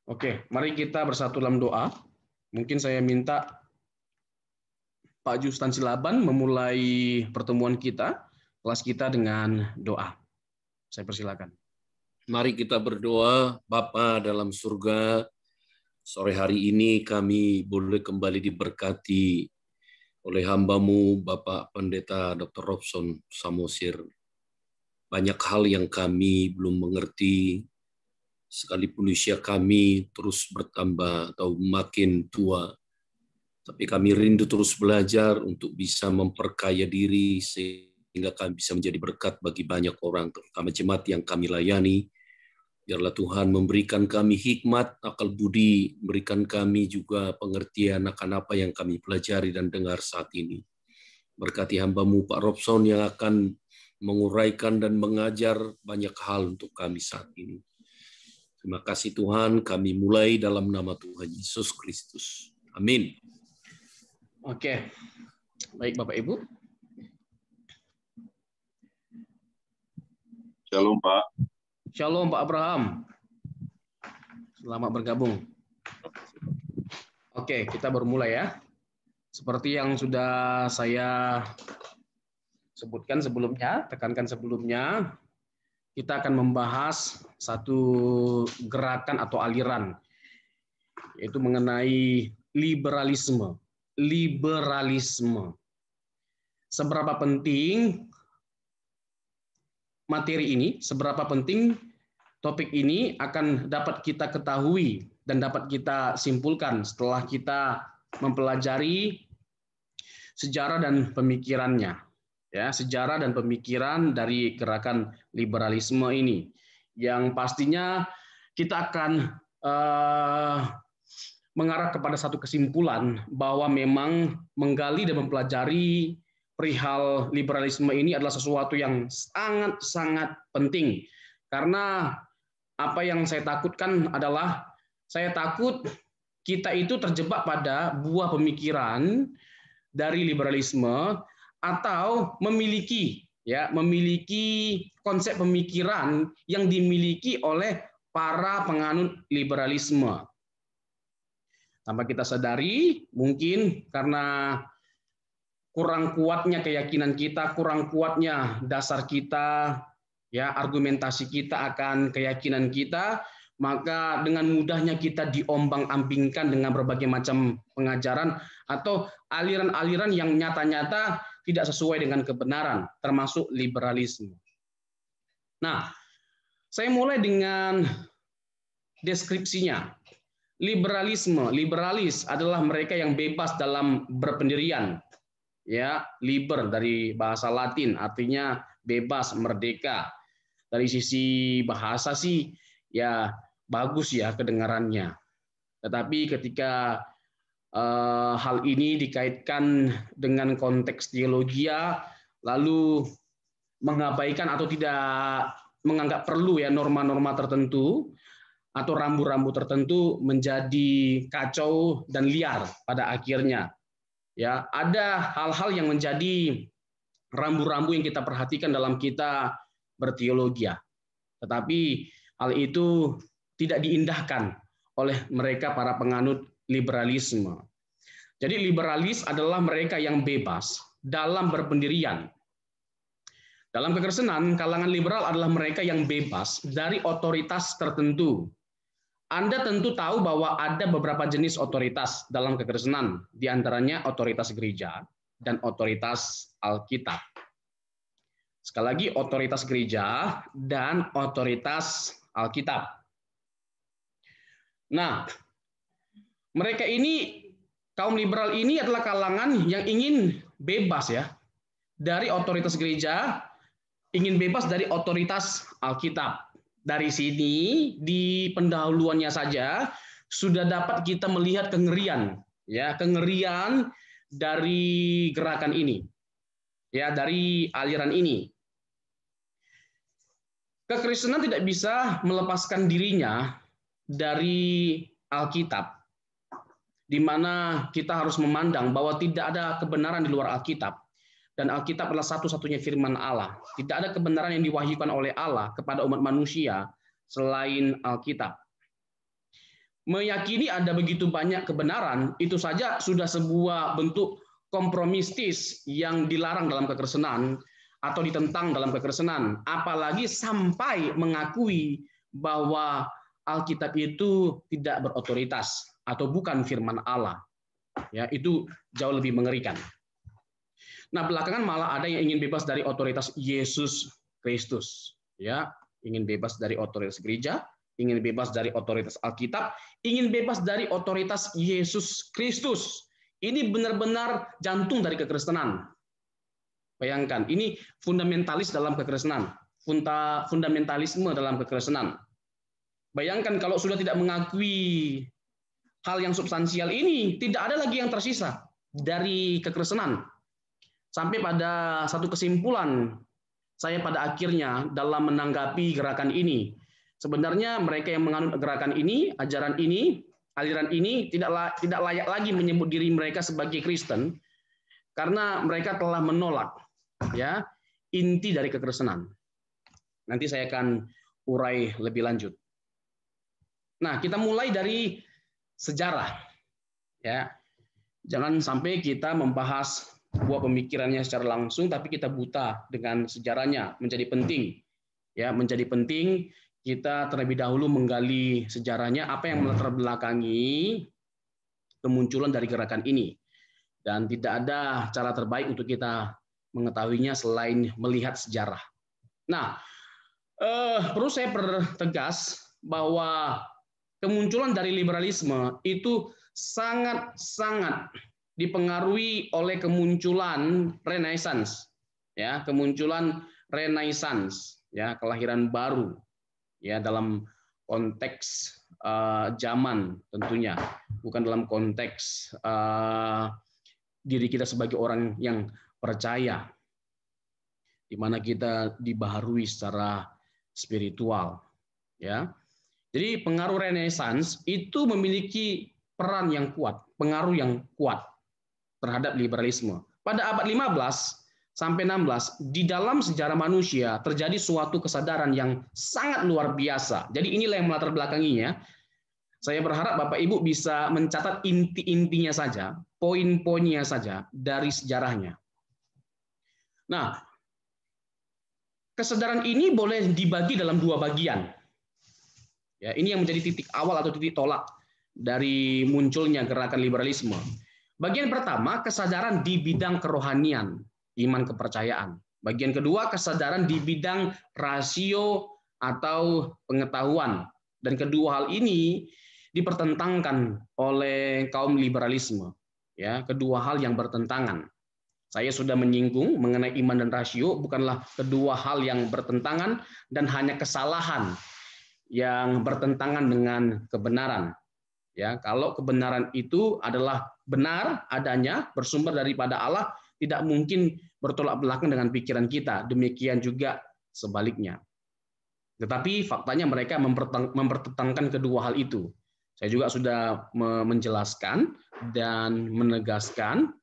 Oke, mari kita bersatu dalam doa. Mungkin saya minta Pak Justan Silaban memulai pertemuan kita, kelas kita dengan doa. Saya persilakan. Mari kita berdoa. Bapa dalam surga, sore hari ini kami boleh kembali diberkati oleh hamba-Mu, Bapak Pendeta Dr. Robson Samosir. Banyak hal yang kami belum mengerti, sekalipun usia kami terus bertambah atau makin tua. Tapi kami rindu terus belajar untuk bisa memperkaya diri sehingga kami bisa menjadi berkat bagi banyak orang, terutama jemaat yang kami layani. Biarlah Tuhan memberikan kami hikmat, akal budi, berikan kami juga pengertian akan apa yang kami pelajari dan dengar saat ini. Berkati hamba-Mu Pak Robson yang akan menguraikan dan mengajar banyak hal untuk kami saat ini. Terima kasih Tuhan, kami mulai dalam nama Tuhan Yesus Kristus. Amin. Oke, baik Bapak Ibu. Shalom Pak. Shalom Pak Abraham. Selamat bergabung. Oke, kita bermulai ya. Seperti yang sudah saya sebutkan sebelumnya, tekankan sebelumnya, kita akan membahas satu gerakan atau aliran, yaitu mengenai liberalisme. Liberalisme. Seberapa penting materi ini, seberapa penting topik ini akan dapat kita ketahui dan dapat kita simpulkan setelah kita mempelajari sejarah dan pemikirannya. Ya, sejarah dan pemikiran dari gerakan liberalisme ini. Yang pastinya kita akan mengarah kepada satu kesimpulan bahwa memang menggali dan mempelajari perihal liberalisme ini adalah sesuatu yang sangat-sangat penting. Karena apa yang saya takutkan adalah saya takut kita itu terjebak pada buah pemikiran dari liberalisme atau memiliki konsep pemikiran yang dimiliki oleh para penganut liberalisme. Tanpa kita sadari, mungkin karena kurang kuatnya keyakinan kita, kurang kuatnya dasar kita, ya argumentasi kita akan keyakinan kita, maka dengan mudahnya kita diombang-ambingkan dengan berbagai macam pengajaran atau aliran-aliran yang nyata-nyata tidak sesuai dengan kebenaran, termasuk liberalisme. Nah, saya mulai dengan deskripsinya. Liberalis adalah mereka yang bebas dalam berpendirian. Ya, liber dari bahasa Latin artinya bebas, merdeka. Dari sisi bahasa sih ya bagus ya kedengarannya. Tetapi ketika hal ini dikaitkan dengan konteks teologia, lalu mengabaikan atau tidak menganggap perlu ya norma-norma tertentu atau rambu-rambu tertentu menjadi kacau dan liar pada akhirnya. Ya, ada hal-hal yang menjadi rambu-rambu yang kita perhatikan dalam kita berteologia. Tetapi hal itu tidak diindahkan oleh mereka para penganut liberalisme. Jadi liberalis adalah mereka yang bebas dalam berpendirian. Dalam kekristenan, kalangan liberal adalah mereka yang bebas dari otoritas tertentu. Anda tentu tahu bahwa ada beberapa jenis otoritas dalam kekristenan, di antaranya otoritas gereja dan otoritas Alkitab. Sekali lagi, otoritas gereja dan otoritas Alkitab. Nah, mereka ini, kaum liberal ini adalah kalangan yang ingin bebas ya dari otoritas gereja, ingin bebas dari otoritas Alkitab. Dari sini di pendahuluannya saja sudah dapat kita melihat kengerian dari gerakan ini. Ya, dari aliran ini. Kekristenan tidak bisa melepaskan dirinya dari Alkitab, di mana kita harus memandang bahwa tidak ada kebenaran di luar Alkitab. Dan Alkitab adalah satu-satunya firman Allah. Tidak ada kebenaran yang diwahyukan oleh Allah kepada umat manusia selain Alkitab. meyakini ada begitu banyak kebenaran, itu saja sudah sebuah bentuk kompromistis yang dilarang dalam kekristenan atau ditentang dalam kekristenan. Apalagi sampai mengakui bahwa Alkitab itu tidak berotoritas atau bukan firman Allah. Ya, itu jauh lebih mengerikan. Nah, belakangan malah ada yang ingin bebas dari otoritas Yesus Kristus. Ya, ingin bebas dari otoritas gereja, ingin bebas dari otoritas Alkitab, ingin bebas dari otoritas Yesus Kristus. Ini benar-benar jantung dari kekristenan. Bayangkan, ini fundamentalis dalam kekristenan, fundamentalisme dalam kekristenan. Bayangkan kalau sudah tidak mengakui hal yang substansial ini, tidak ada lagi yang tersisa dari kekristenan. Sampai pada satu kesimpulan, saya pada akhirnya dalam menanggapi gerakan ini, sebenarnya mereka yang menganut gerakan ini, ajaran ini, aliran ini tidak layak lagi menyebut diri mereka sebagai Kristen, karena mereka telah menolak ya inti dari kekristenan. Nanti saya akan urai lebih lanjut. Nah, kita mulai dari sejarah. Ya, jangan sampai kita membahas buah pemikirannya secara langsung, tapi kita buta dengan sejarahnya. Menjadi penting, ya, menjadi penting kita terlebih dahulu menggali sejarahnya, apa yang melatar belakangi kemunculan dari gerakan ini. Dan tidak ada cara terbaik untuk kita mengetahuinya selain melihat sejarah. Nah, perlu saya pertegas bahwa kemunculan dari liberalisme itu sangat-sangat dipengaruhi oleh kemunculan Renaissance, ya, kemunculan Renaissance, ya, kelahiran baru, ya, dalam konteks zaman tentunya, bukan dalam konteks diri kita sebagai orang yang percaya, di mana kita dibaharui secara spiritual, ya. Jadi pengaruh Renaissance itu memiliki peran yang kuat, pengaruh yang kuat terhadap liberalisme. Pada abad 15 sampai 16, di dalam sejarah manusia terjadi suatu kesadaran yang sangat luar biasa. Jadi inilah yang melatar belakanginya. Saya berharap Bapak Ibu bisa mencatat inti-intinya saja, poin-poinnya saja dari sejarahnya. Nah, kesadaran ini boleh dibagi dalam dua bagian. Ya, ini yang menjadi titik awal atau titik tolak dari munculnya gerakan liberalisme. Bagian pertama, kesadaran di bidang kerohanian, iman kepercayaan. Bagian kedua, kesadaran di bidang rasio atau pengetahuan. Dan kedua hal ini dipertentangkan oleh kaum liberalisme. Ya, kedua hal yang bertentangan. Saya sudah menyinggung mengenai iman dan rasio, bukanlah kedua hal yang bertentangan dan hanya kesalahan yang bertentangan dengan kebenaran. Ya, kalau kebenaran itu adalah benar adanya, bersumber daripada Allah, tidak mungkin bertolak belakang dengan pikiran kita. Demikian juga sebaliknya. Tetapi faktanya mereka mempertentangkan kedua hal itu. Saya juga sudah menjelaskan dan menegaskan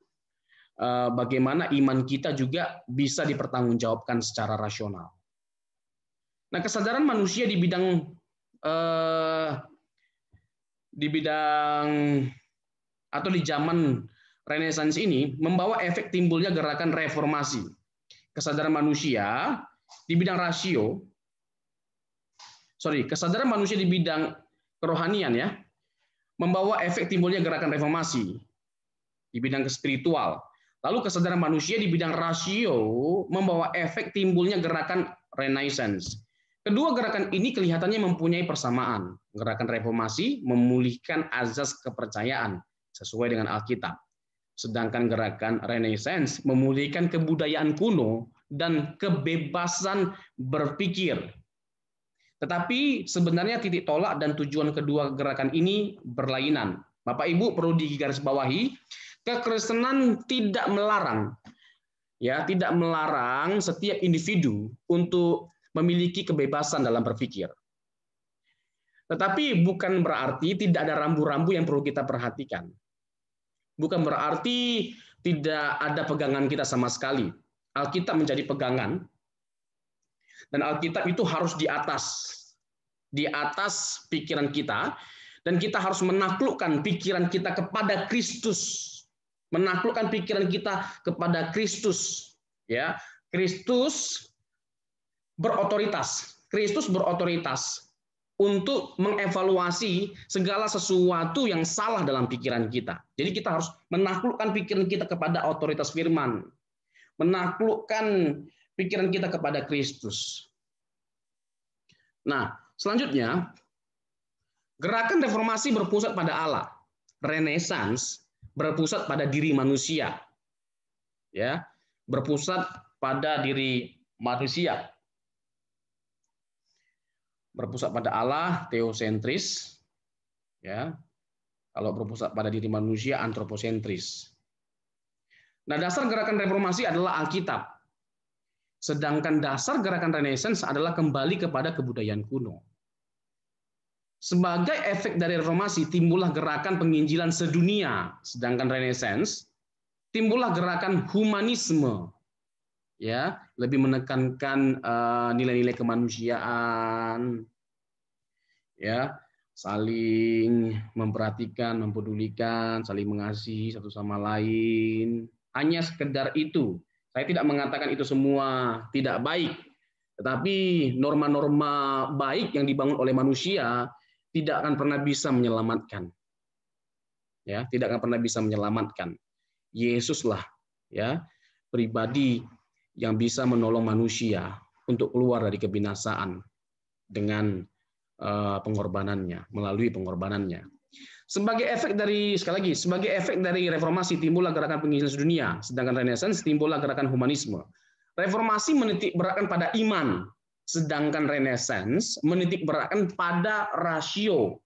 bagaimana iman kita juga bisa dipertanggungjawabkan secara rasional. Nah, kesadaran manusia di bidang atau di zaman Renaissance ini membawa efek timbulnya gerakan reformasi. Kesadaran manusia di bidang kesadaran manusia di bidang kerohanian ya, membawa efek timbulnya gerakan reformasi di bidang spiritual. Lalu kesadaran manusia di bidang rasio membawa efek timbulnya gerakan Renaissance. Kedua gerakan ini kelihatannya mempunyai persamaan. Gerakan reformasi memulihkan azas kepercayaan sesuai dengan Alkitab. Sedangkan gerakan Renaissance memulihkan kebudayaan kuno dan kebebasan berpikir. Tetapi sebenarnya titik tolak dan tujuan kedua gerakan ini berlainan. Bapak Ibu perlu digarisbawahi, kekristenan tidak melarang setiap individu untuk memiliki kebebasan dalam berpikir. Tetapi bukan berarti tidak ada rambu-rambu yang perlu kita perhatikan. Bukan berarti tidak ada pegangan kita sama sekali. Alkitab menjadi pegangan, dan Alkitab itu harus di atas pikiran kita, Dan kita harus menaklukkan pikiran kita kepada Kristus. Menaklukkan pikiran kita kepada Kristus. Ya, Kristus berotoritas. Kristus berotoritas untuk mengevaluasi segala sesuatu yang salah dalam pikiran kita. Jadi kita harus menaklukkan pikiran kita kepada otoritas firman. Menaklukkan pikiran kita kepada Kristus. Nah, selanjutnya, gerakan reformasi berpusat pada Allah. Renaissance berpusat pada diri manusia. Ya, berpusat pada diri manusia. Berpusat pada Allah, teosentris. Ya. Kalau berpusat pada diri manusia, antroposentris. Nah, dasar gerakan reformasi adalah Alkitab. Sedangkan dasar gerakan Renaissance adalah kembali kepada kebudayaan kuno. Sebagai efek dari reformasi timbullah gerakan penginjilan sedunia, sedangkan Renaissance timbullah gerakan humanisme. Ya, lebih menekankan nilai-nilai kemanusiaan, ya, saling memperhatikan, mempedulikan, saling mengasihi satu sama lain. Hanya sekedar itu. Saya tidak mengatakan itu semua tidak baik, tetapi norma-norma baik yang dibangun oleh manusia tidak akan pernah bisa menyelamatkan. Ya, tidak akan pernah bisa menyelamatkan. Yesuslah, ya, pribadi yang bisa menolong manusia untuk keluar dari kebinasaan dengan pengorbanannya, melalui pengorbanannya. Sebagai efek dari, sekali lagi, sebagai efek dari reformasi timbullah gerakan penginjilan sedunia, sedangkan Renaissance timbullah gerakan humanisme. Reformasi menitik beratkan pada iman, sedangkan Renaissance menitik beratkan pada rasio.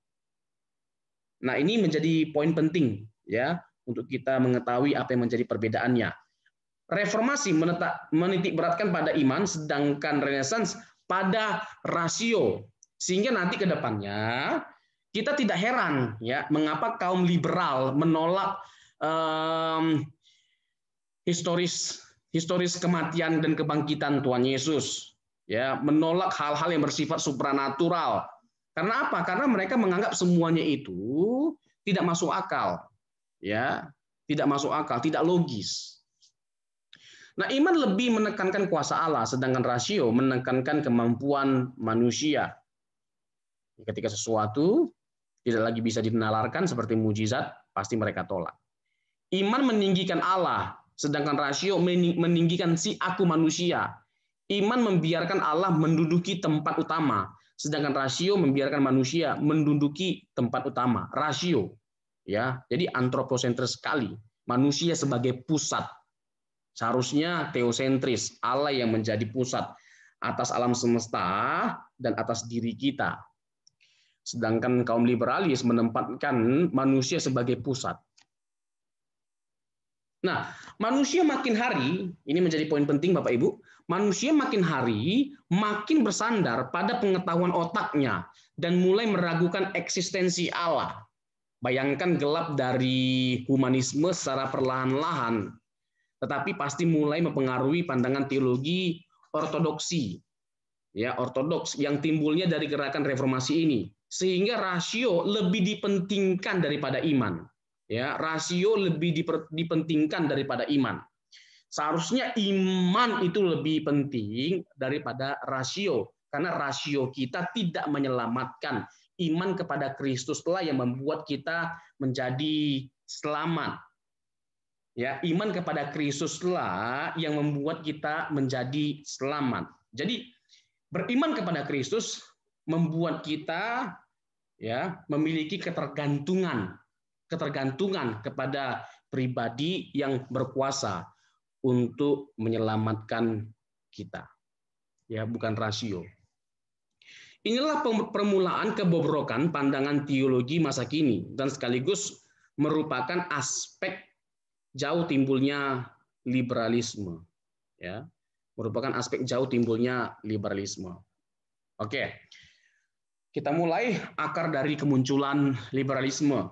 Nah, ini menjadi poin penting ya untuk kita mengetahui apa yang menjadi perbedaannya. Reformasi menitik beratkan pada iman, sedangkan Renaissance pada rasio. Sehingga nanti ke depannya kita tidak heran ya mengapa kaum liberal menolak historis kematian dan kebangkitan Tuhan Yesus. Ya, menolak hal-hal yang bersifat supranatural. Karena apa? Karena mereka menganggap semuanya itu tidak masuk akal. Ya, tidak masuk akal, tidak logis. Nah, iman lebih menekankan kuasa Allah, sedangkan rasio menekankan kemampuan manusia. Ketika sesuatu tidak lagi bisa dinalarkan seperti mujizat, pasti mereka tolak. Iman meninggikan Allah, sedangkan rasio meninggikan si aku manusia. Iman membiarkan Allah menduduki tempat utama, sedangkan rasio membiarkan manusia menduduki tempat utama. Rasio, ya, jadi antroposentris sekali. Manusia sebagai pusat. Seharusnya teosentris, Allah yang menjadi pusat atas alam semesta dan atas diri kita. Sedangkan kaum liberalis menempatkan manusia sebagai pusat. Nah, manusia makin hari, ini menjadi poin penting Bapak Ibu, manusia makin hari makin bersandar pada pengetahuan otaknya dan mulai meragukan eksistensi Allah. Bayangkan gelap dari humanisme secara perlahan-lahan, tetapi pasti mulai mempengaruhi pandangan teologi ortodoksi, ya ortodoks yang timbulnya dari gerakan reformasi ini, sehingga rasio lebih dipentingkan daripada iman, ya rasio lebih dipentingkan daripada iman. Seharusnya iman itu lebih penting daripada rasio, karena rasio kita tidak menyelamatkan. Iman kepada Kristuslah yang membuat kita menjadi selamat. Ya, iman kepada Kristuslah yang membuat kita menjadi selamat. Jadi beriman kepada Kristus membuat kita ya memiliki ketergantungan kepada pribadi yang berkuasa untuk menyelamatkan kita. Ya, bukan rasio. Inilah permulaan kebobrokan pandangan teologi masa kini dan sekaligus merupakan aspek jauh timbulnya liberalisme, ya, merupakan aspek jauh timbulnya liberalisme. Oke, kita mulai akar dari kemunculan liberalisme.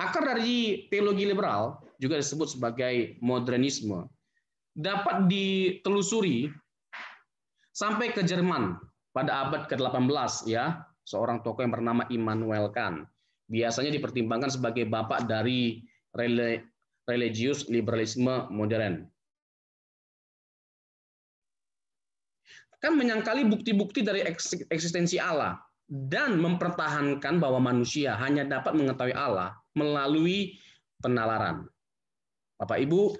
Akar dari teologi liberal juga disebut sebagai modernisme. Dapat ditelusuri sampai ke Jerman pada abad ke-18, ya, seorang tokoh yang bernama Immanuel Kant. biasanya dipertimbangkan sebagai bapak dari religius liberalisme modern. Kan menyangkali bukti-bukti dari eksistensi Allah dan mempertahankan bahwa manusia hanya dapat mengetahui Allah melalui penalaran. Bapak Ibu,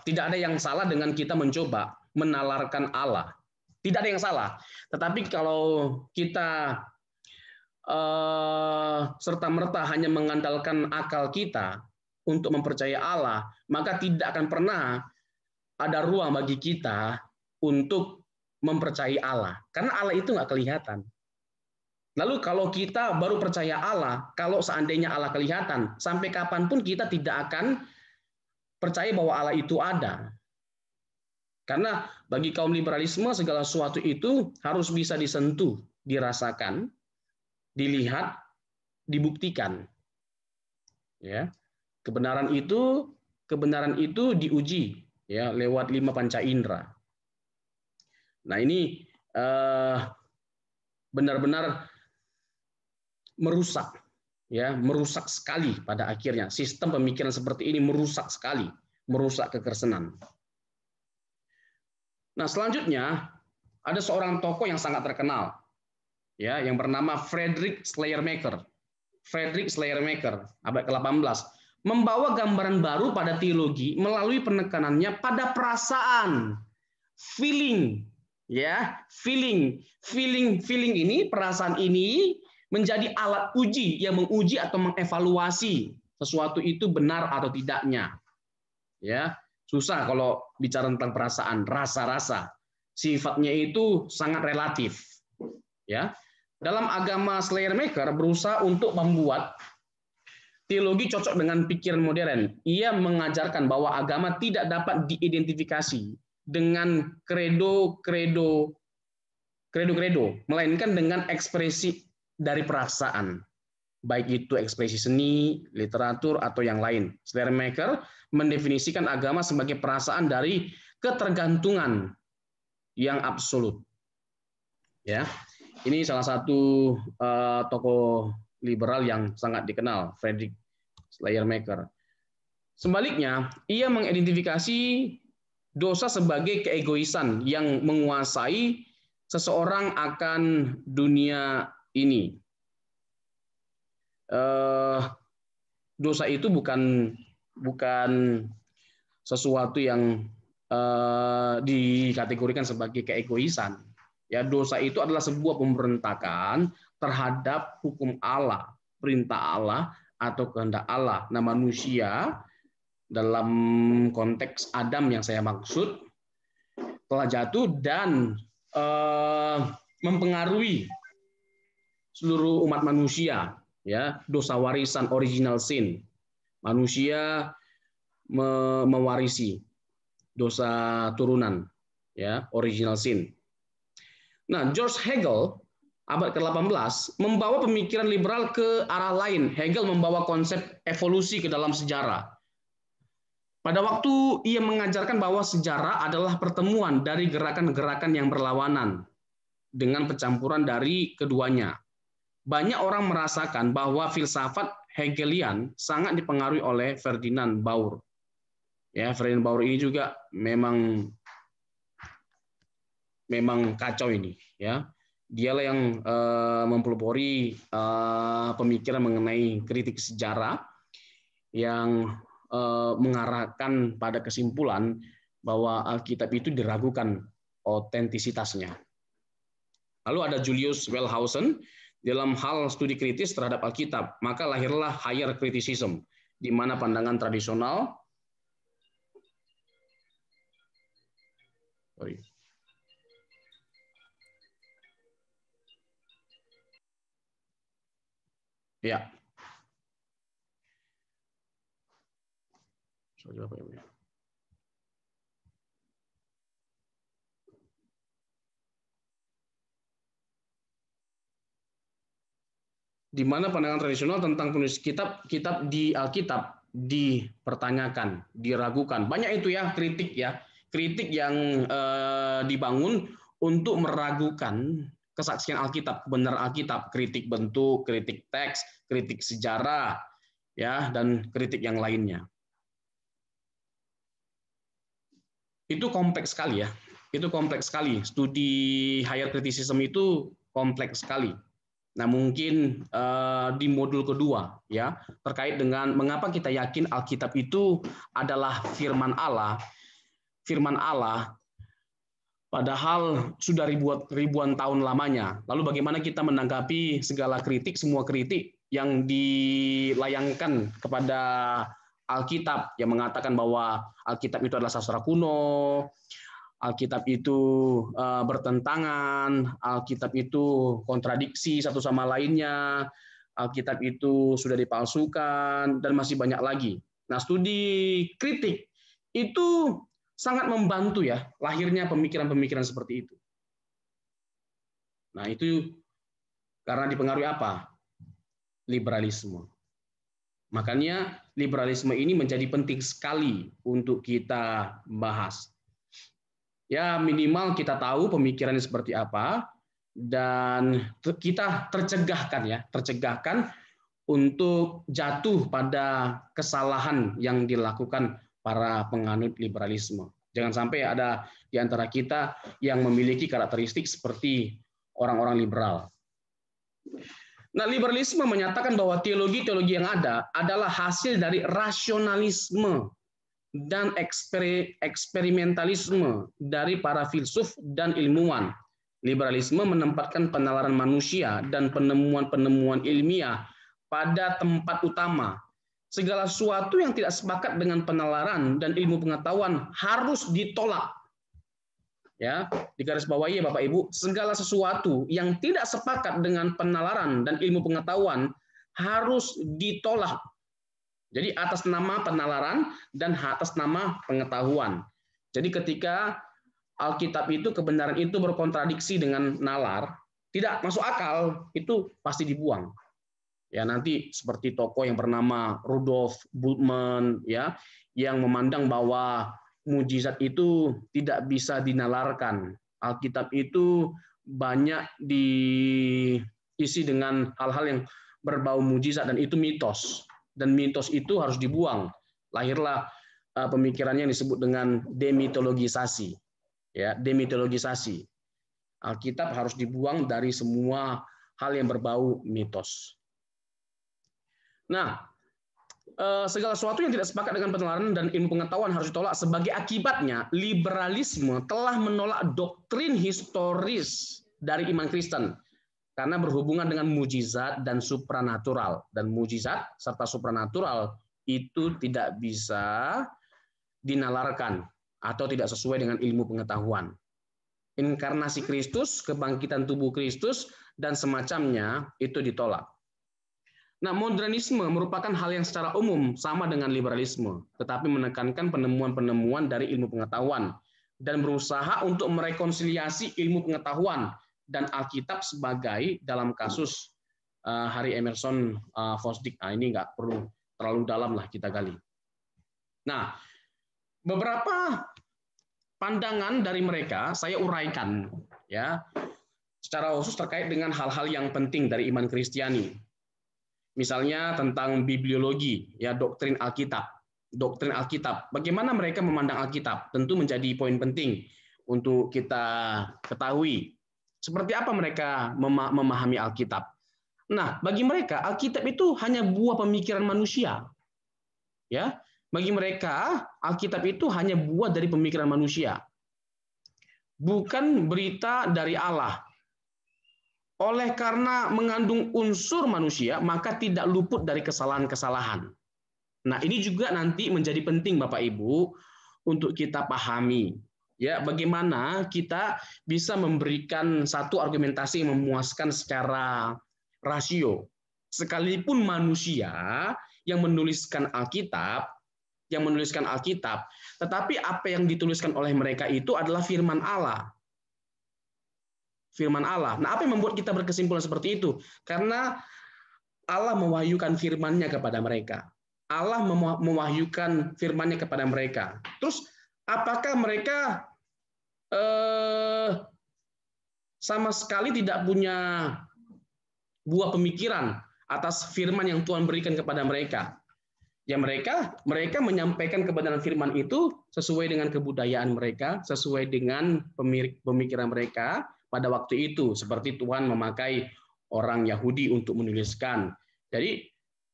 tidak ada yang salah dengan kita mencoba menalarkan Allah. Tidak ada yang salah. Tetapi kalau kita serta-merta hanya mengandalkan akal kita untuk mempercayai Allah, maka tidak akan pernah ada ruang bagi kita untuk mempercayai Allah. Karena Allah itu nggak kelihatan. Lalu kalau kita baru percaya Allah, kalau seandainya Allah kelihatan, sampai kapanpun kita tidak akan percaya bahwa Allah itu ada. Karena bagi kaum liberalisme segala sesuatu itu harus bisa disentuh, dirasakan, dilihat, dibuktikan. Ya. Kebenaran itu diuji ya lewat 5 panca indera. Nah, ini benar-benar merusak sekali pada akhirnya. Sistem pemikiran seperti ini merusak sekali, merusak kekristenan. Nah, selanjutnya ada seorang tokoh yang sangat terkenal ya yang bernama Frederick Schleiermacher. Frederick Schleiermacher abad ke-18 membawa gambaran baru pada teologi melalui penekanannya pada perasaan, feeling, ya, feeling ini, perasaan ini menjadi alat uji yang menguji atau mengevaluasi sesuatu itu benar atau tidaknya. Ya, susah kalau bicara tentang perasaan, rasa-rasa. Sifatnya itu sangat relatif. Ya. Dalam agama Schleiermacher berusaha untuk membuat teologi cocok dengan pikiran modern. Ia mengajarkan bahwa agama tidak dapat diidentifikasi dengan kredo, melainkan dengan ekspresi dari perasaan, baik itu ekspresi seni, literatur, atau yang lain. Schleiermacher mendefinisikan agama sebagai perasaan dari ketergantungan yang absolut. Ya, ini salah satu tokoh liberal yang sangat dikenal, Frederick Schleiermacher. Sebaliknya, ia mengidentifikasi dosa sebagai keegoisan yang menguasai seseorang akan dunia ini. Dosa itu bukan sesuatu yang dikategorikan sebagai keegoisan. Ya, dosa itu adalah sebuah pemberontakan terhadap hukum Allah, perintah Allah atau kehendak Allah. Nah, manusia dalam konteks Adam yang saya maksud telah jatuh dan mempengaruhi seluruh umat manusia. Ya, dosa warisan, original sin. Manusia mewarisi dosa turunan, ya, original sin. Nah, George Hegel abad ke-18 membawa pemikiran liberal ke arah lain. Hegel membawa konsep evolusi ke dalam sejarah. Pada waktu ia mengajarkan bahwa sejarah adalah pertemuan dari gerakan-gerakan yang berlawanan dengan pencampuran dari keduanya. Banyak orang merasakan bahwa filsafat Hegelian sangat dipengaruhi oleh Ferdinand Baur. Ya, Ferdinand Baur ini juga memang kacau ini, ya. Dialah yang mempelopori pemikiran mengenai kritik sejarah yang mengarahkan pada kesimpulan bahwa Alkitab itu diragukan otentisitasnya. Lalu ada Julius Wellhausen dalam hal studi kritis terhadap Alkitab, maka lahirlah higher criticism, di mana pandangan tradisional ya. Di mana pandangan tradisional tentang penulis kitab di Alkitab dipertanyakan, diragukan. Banyak itu ya kritik yang dibangun untuk meragukan kesaksian Alkitab, benar Alkitab, kritik bentuk, kritik teks, kritik sejarah, ya, dan kritik yang lainnya. Itu kompleks sekali ya. Itu kompleks sekali. Studi higher criticism itu kompleks sekali. Nah, mungkin di modul kedua ya, terkait dengan mengapa kita yakin Alkitab itu adalah firman Allah. Firman Allah padahal sudah ribuan tahun lamanya. Lalu bagaimana kita menanggapi segala kritik, semua kritik yang dilayangkan kepada Alkitab yang mengatakan bahwa Alkitab itu adalah sastra kuno, Alkitab itu bertentangan, Alkitab itu kontradiksi satu sama lainnya, Alkitab itu sudah dipalsukan, dan masih banyak lagi. Nah, studi kritik itu sangat membantu ya lahirnya pemikiran-pemikiran seperti itu. Nah, itu karena dipengaruhi apa? Liberalisme. Makanya liberalisme ini menjadi penting sekali untuk kita bahas. Ya, minimal kita tahu pemikirannya seperti apa dan kita tercegahkan untuk jatuh pada kesalahan yang dilakukan para penganut liberalisme. Jangan sampai ada di antara kita yang memiliki karakteristik seperti orang-orang liberal. Nah, liberalisme menyatakan bahwa teologi-teologi yang ada adalah hasil dari rasionalisme dan eksperimentalisme dari para filsuf dan ilmuwan. Liberalisme menempatkan penalaran manusia dan penemuan-penemuan ilmiah pada tempat utama. Segala sesuatu yang tidak sepakat dengan penalaran dan ilmu pengetahuan harus ditolak. Ya, digarisbawahi ya Bapak Ibu, segala sesuatu yang tidak sepakat dengan penalaran dan ilmu pengetahuan harus ditolak. Jadi atas nama penalaran dan atas nama pengetahuan. Jadi ketika Alkitab itu kebenaran itu berkontradiksi dengan nalar, tidak masuk akal, itu pasti dibuang. Ya, nanti seperti tokoh yang bernama Rudolf Bultmann ya, yang memandang bahwa mujizat itu tidak bisa dinalarkan. Alkitab itu banyak diisi dengan hal-hal yang berbau mujizat dan itu mitos. Dan mitos itu harus dibuang. Lahirlah pemikirannya yang disebut dengan demitologisasi. Ya, demitologisasi. Alkitab harus dibuang dari semua hal yang berbau mitos. Nah, segala sesuatu yang tidak sepakat dengan penalaran dan ilmu pengetahuan harus ditolak. Sebagai akibatnya, liberalisme telah menolak doktrin historis dari iman Kristen karena berhubungan dengan mujizat dan supranatural. Dan mujizat serta supranatural itu tidak bisa dinalarkan atau tidak sesuai dengan ilmu pengetahuan. Inkarnasi Kristus, kebangkitan tubuh Kristus, dan semacamnya itu ditolak. Nah, modernisme merupakan hal yang secara umum sama dengan liberalisme, tetapi menekankan penemuan-penemuan dari ilmu pengetahuan dan berusaha untuk merekonsiliasi ilmu pengetahuan dan Alkitab sebagai dalam kasus Harry Emerson Fosdick. Nah, ini nggak perlu terlalu dalam lah kita gali. Nah, beberapa pandangan dari mereka saya uraikan ya secara khusus terkait dengan hal-hal yang penting dari iman Kristiani. Misalnya tentang bibliologi, ya doktrin Alkitab. Doktrin Alkitab, bagaimana mereka memandang Alkitab? Tentu menjadi poin penting untuk kita ketahui. Seperti apa mereka memahami Alkitab? Nah, bagi mereka Alkitab itu hanya buah pemikiran manusia. Ya, bagi mereka Alkitab itu hanya buah dari pemikiran manusia. Bukan berita dari Allah. Oleh karena mengandung unsur manusia, maka tidak luput dari kesalahan-kesalahan. Nah, ini juga nanti menjadi penting Bapak Ibu untuk kita pahami. Ya, bagaimana kita bisa memberikan satu argumentasi yang memuaskan secara rasio. Sekalipun manusia yang menuliskan Alkitab, tetapi apa yang dituliskan oleh mereka itu adalah firman Allah. Firman Allah. Nah, apa yang membuat kita berkesimpulan seperti itu? Karena Allah mewahyukan firman-Nya kepada mereka. Allah mewahyukan firman-Nya kepada mereka. Terus, apakah mereka sama sekali tidak punya buah pemikiran atas firman yang Tuhan berikan kepada mereka. Ya mereka menyampaikan kebenaran firman itu sesuai dengan kebudayaan mereka, sesuai dengan pemikiran mereka pada waktu itu. Seperti Tuhan memakai orang Yahudi untuk menuliskan. Jadi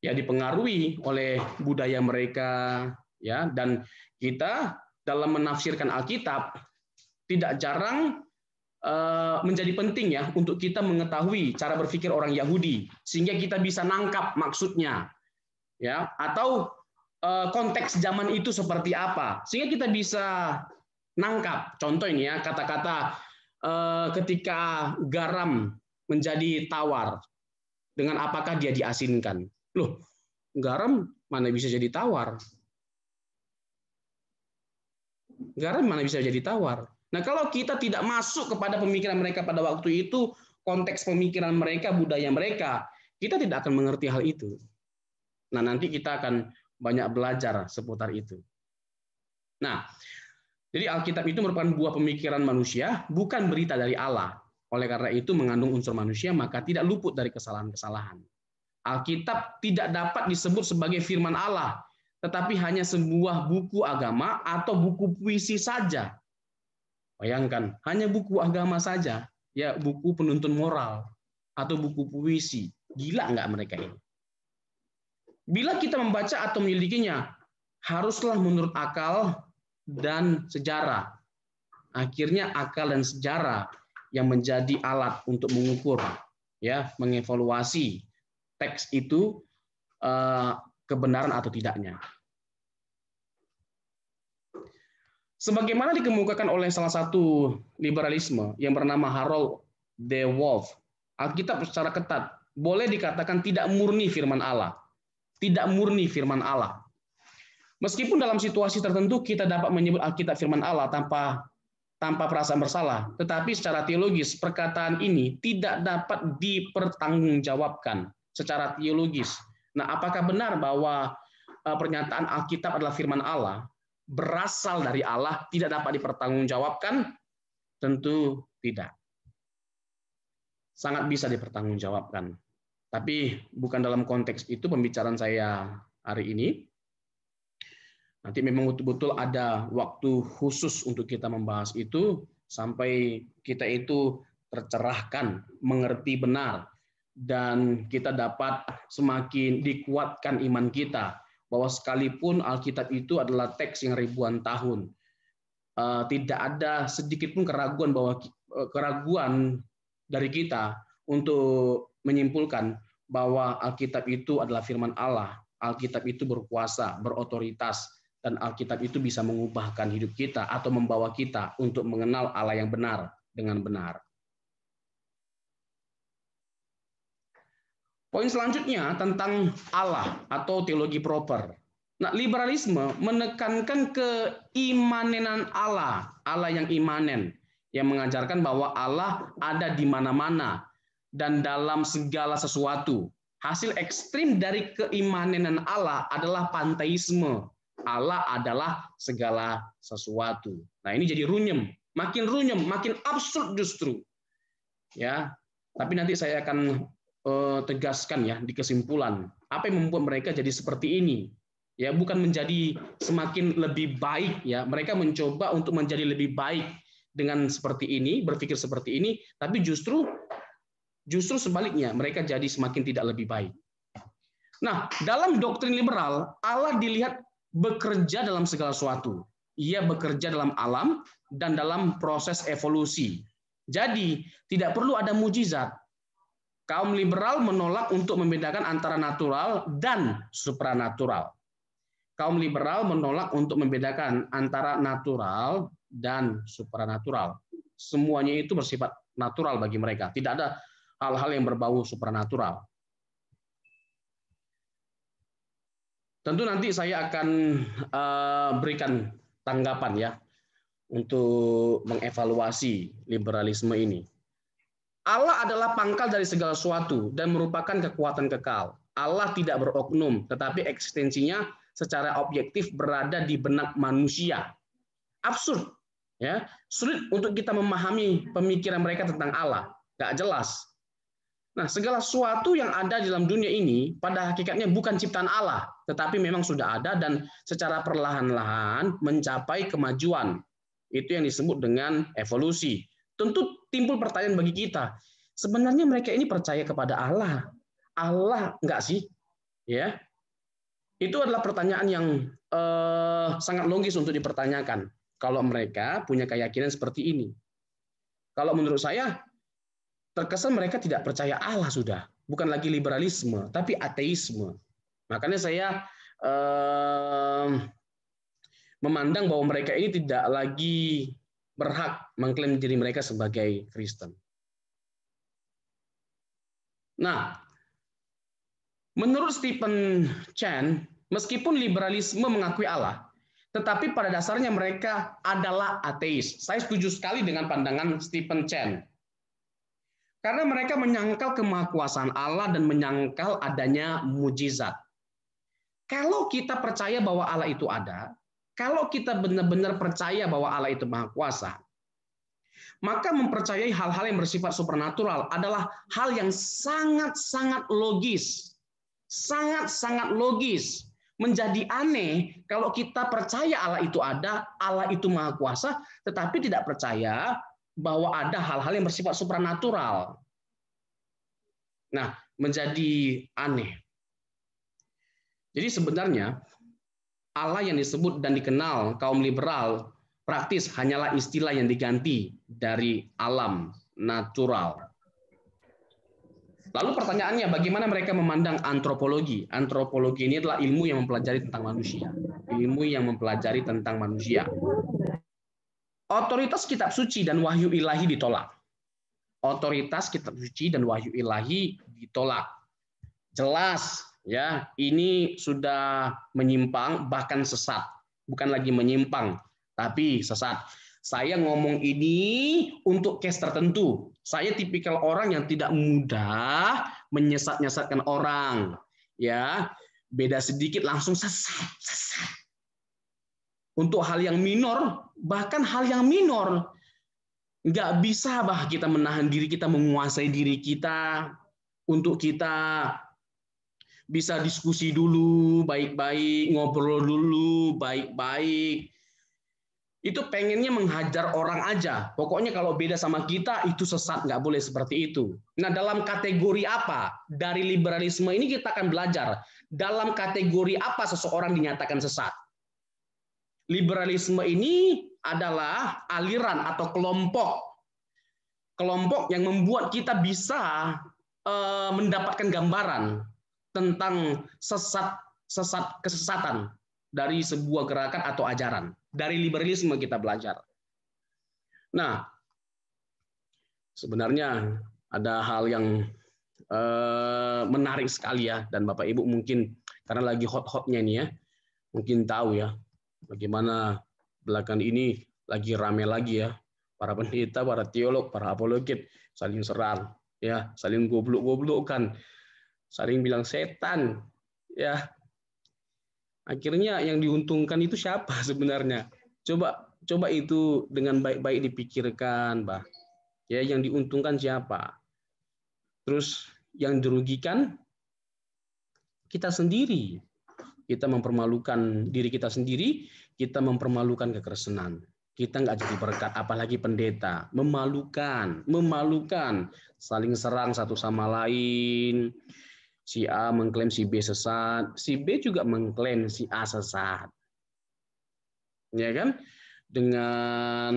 ya dipengaruhi oleh budaya mereka, ya. Dan kita dalam menafsirkan Alkitab tidak jarang menjadi penting ya untuk kita mengetahui cara berpikir orang Yahudi sehingga kita bisa nangkap maksudnya, ya, atau konteks zaman itu seperti apa sehingga kita bisa nangkap. Contoh ini ya, kata-kata ketika garam menjadi tawar, dengan apakah dia diasinkan? Loh, garam mana bisa jadi tawar? Garam mana bisa jadi tawar? Nah, kalau kita tidak masuk kepada pemikiran mereka pada waktu itu, konteks pemikiran mereka, budaya mereka, kita tidak akan mengerti hal itu. Nah, nanti kita akan banyak belajar seputar itu. Nah, jadi Alkitab itu merupakan buah pemikiran manusia, bukan berita dari Allah. Oleh karena itu mengandung unsur manusia, maka tidak luput dari kesalahan-kesalahan. Alkitab tidak dapat disebut sebagai firman Allah, tetapi hanya sebuah buku agama atau buku puisi saja. Bayangkan, hanya buku agama saja, ya buku penuntun moral atau buku puisi. Gila nggak mereka ini? Bila kita membaca atau menyelidikinya, haruslah menurut akal dan sejarah. Akhirnya akal dan sejarah yang menjadi alat untuk mengukur, ya, mengevaluasi teks itu kebenaran atau tidaknya. Sebagaimana dikemukakan oleh salah satu liberalisme yang bernama Harold de Wolf, Alkitab secara ketat boleh dikatakan tidak murni firman Allah. Tidak murni firman Allah. Meskipun dalam situasi tertentu kita dapat menyebut Alkitab firman Allah tanpa perasaan bersalah, tetapi secara teologis perkataan ini tidak dapat dipertanggungjawabkan secara teologis. Nah, apakah benar bahwa pernyataan Alkitab adalah firman Allah, berasal dari Allah, tidak dapat dipertanggungjawabkan? Tentu tidak. Sangat bisa dipertanggungjawabkan. Tapi bukan dalam konteks itu pembicaraan saya hari ini. Nanti memang betul-betul ada waktu khusus untuk kita membahas itu sampai kita itu tercerahkan, mengerti benar, dan kita dapat semakin dikuatkan iman kita bahwa sekalipun Alkitab itu adalah teks yang ribuan tahun, tidak ada sedikit pun keraguan dari kita untuk menyimpulkan bahwa Alkitab itu adalah firman Allah, Alkitab itu berkuasa, berotoritas, dan Alkitab itu bisa mengubahkan hidup kita atau membawa kita untuk mengenal Allah yang benar dengan benar. Poin selanjutnya tentang Allah atau teologi proper. Nah, liberalisme menekankan keimanenan Allah, Allah yang imanen, yang mengajarkan bahwa Allah ada di mana-mana dan dalam segala sesuatu. Hasil ekstrim dari keimanenan Allah adalah panteisme. Allah adalah segala sesuatu. Nah, ini jadi runyem, makin absurd justru. Ya, tapi nanti saya akan tegaskan ya di kesimpulan apa yang membuat mereka jadi seperti ini, ya, bukan menjadi semakin lebih baik, ya, mereka mencoba untuk menjadi lebih baik dengan seperti ini, berpikir seperti ini, tapi justru sebaliknya mereka jadi semakin tidak lebih baik. Nah, dalam doktrin liberal Allah dilihat bekerja dalam segala sesuatu. Ia bekerja dalam alam dan dalam proses evolusi. Jadi tidak perlu ada mujizat. Kaum liberal menolak untuk membedakan antara natural dan supranatural. Kaum liberal menolak untuk membedakan antara natural dan supranatural. Semuanya itu bersifat natural bagi mereka. Tidak ada hal-hal yang berbau supranatural. Tentu nanti saya akan berikan tanggapan ya untuk mengevaluasi liberalisme ini. Allah adalah pangkal dari segala sesuatu dan merupakan kekuatan kekal. Allah tidak beroknum, tetapi eksistensinya secara objektif berada di benak manusia. Absurd, Ya, sulit untuk kita memahami pemikiran mereka tentang Allah, nggak jelas. Nah, segala sesuatu yang ada di dalam dunia ini pada hakikatnya bukan ciptaan Allah, tetapi memang sudah ada dan secara perlahan-lahan mencapai kemajuan. Itu yang disebut dengan evolusi. Tentu timbul pertanyaan bagi kita, sebenarnya mereka ini percaya kepada Allah. Allah enggak sih? Ya. Itu adalah pertanyaan yang sangat logis untuk dipertanyakan kalau mereka punya keyakinan seperti ini. Kalau menurut saya terkesan mereka tidak percaya Allah sudah, bukan lagi liberalisme, tapi ateisme. Makanya saya memandang bahwa mereka ini tidak lagi berhak mengklaim diri mereka sebagai Kristen. Nah, menurut Stephen Chan, meskipun liberalisme mengakui Allah, tetapi pada dasarnya mereka adalah ateis. Saya setuju sekali dengan pandangan Stephen Chan. Karena mereka menyangkal kemahakuasaan Allah dan menyangkal adanya mujizat. Kalau kita percaya bahwa Allah itu ada, kalau kita benar-benar percaya bahwa Allah itu maha kuasa, maka mempercayai hal-hal yang bersifat supernatural adalah hal yang sangat-sangat logis. Sangat-sangat logis. Menjadi aneh kalau kita percaya Allah itu ada, Allah itu maha kuasa, tetapi tidak percaya bahwa ada hal-hal yang bersifat supranatural. Nah, menjadi aneh. Jadi sebenarnya Allah yang disebut dan dikenal kaum liberal praktis hanyalah istilah yang diganti dari alam natural. Lalu pertanyaannya, bagaimana mereka memandang antropologi? Antropologi ini adalah ilmu yang mempelajari tentang manusia. Ilmu yang mempelajari tentang manusia. Otoritas kitab suci dan wahyu ilahi ditolak. Otoritas kitab suci dan wahyu ilahi ditolak. Jelas, ya, ini sudah menyimpang, bahkan sesat. Bukan lagi menyimpang, tapi sesat. Saya ngomong ini untuk case tertentu. Saya tipikal orang yang tidak mudah menyesat-nyesatkan orang. Ya, beda sedikit langsung sesat. Untuk hal yang minor, bahkan hal yang minor, nggak bisa kita menahan diri kita, menguasai diri kita, untuk kita bisa diskusi dulu baik-baik, ngobrol dulu baik-baik. Itu pengennya menghajar orang aja. Pokoknya kalau beda sama kita, itu sesat, nggak boleh seperti itu. Nah, dalam kategori apa? Dari liberalisme ini kita akan belajar. Dalam kategori apa seseorang dinyatakan sesat? Liberalisme ini adalah aliran atau kelompok yang membuat kita bisa mendapatkan gambaran tentang kesesatan dari sebuah gerakan atau ajaran. Dari liberalisme kita belajar. Nah, sebenarnya ada hal yang menarik sekali ya, dan Bapak Ibu mungkin karena lagi hot-hotnya ini ya, mungkin tahu ya bagaimana belakangan ini lagi rame lagi ya, para pendeta, para teolog, para apologet saling serang, ya, saling goblok-goblokan, saling bilang setan, ya. Akhirnya yang diuntungkan itu siapa sebenarnya? Coba itu dengan baik-baik dipikirkan, Bah. Ya, yang diuntungkan siapa? Terus yang dirugikan kita sendiri. Kita mempermalukan diri kita sendiri, kita mempermalukan kekristenan. Kita nggak jadi berkat, apalagi pendeta. Memalukan, saling serang satu sama lain. Si A mengklaim si B sesat, si B juga mengklaim si A sesat. Ya kan? Dengan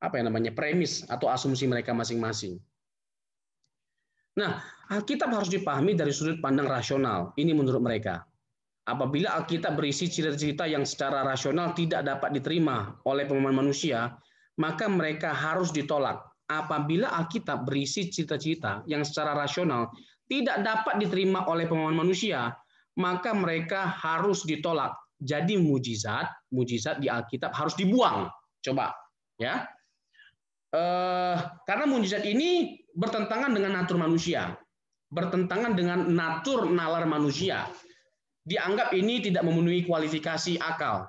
apa yang namanya? Premis atau asumsi mereka masing-masing. Nah, Alkitab harus dipahami dari sudut pandang rasional. Ini menurut mereka. Apabila Alkitab berisi cerita-cerita yang secara rasional tidak dapat diterima oleh pemahaman manusia, maka mereka harus ditolak. Apabila Alkitab berisi cerita-cerita yang secara rasional tidak dapat diterima oleh pemahaman manusia, maka mereka harus ditolak. Jadi mujizat di Alkitab harus dibuang. Coba, ya. Karena mujizat ini bertentangan dengan natur manusia, bertentangan dengan natur nalar manusia. dianggap ini tidak memenuhi kualifikasi akal.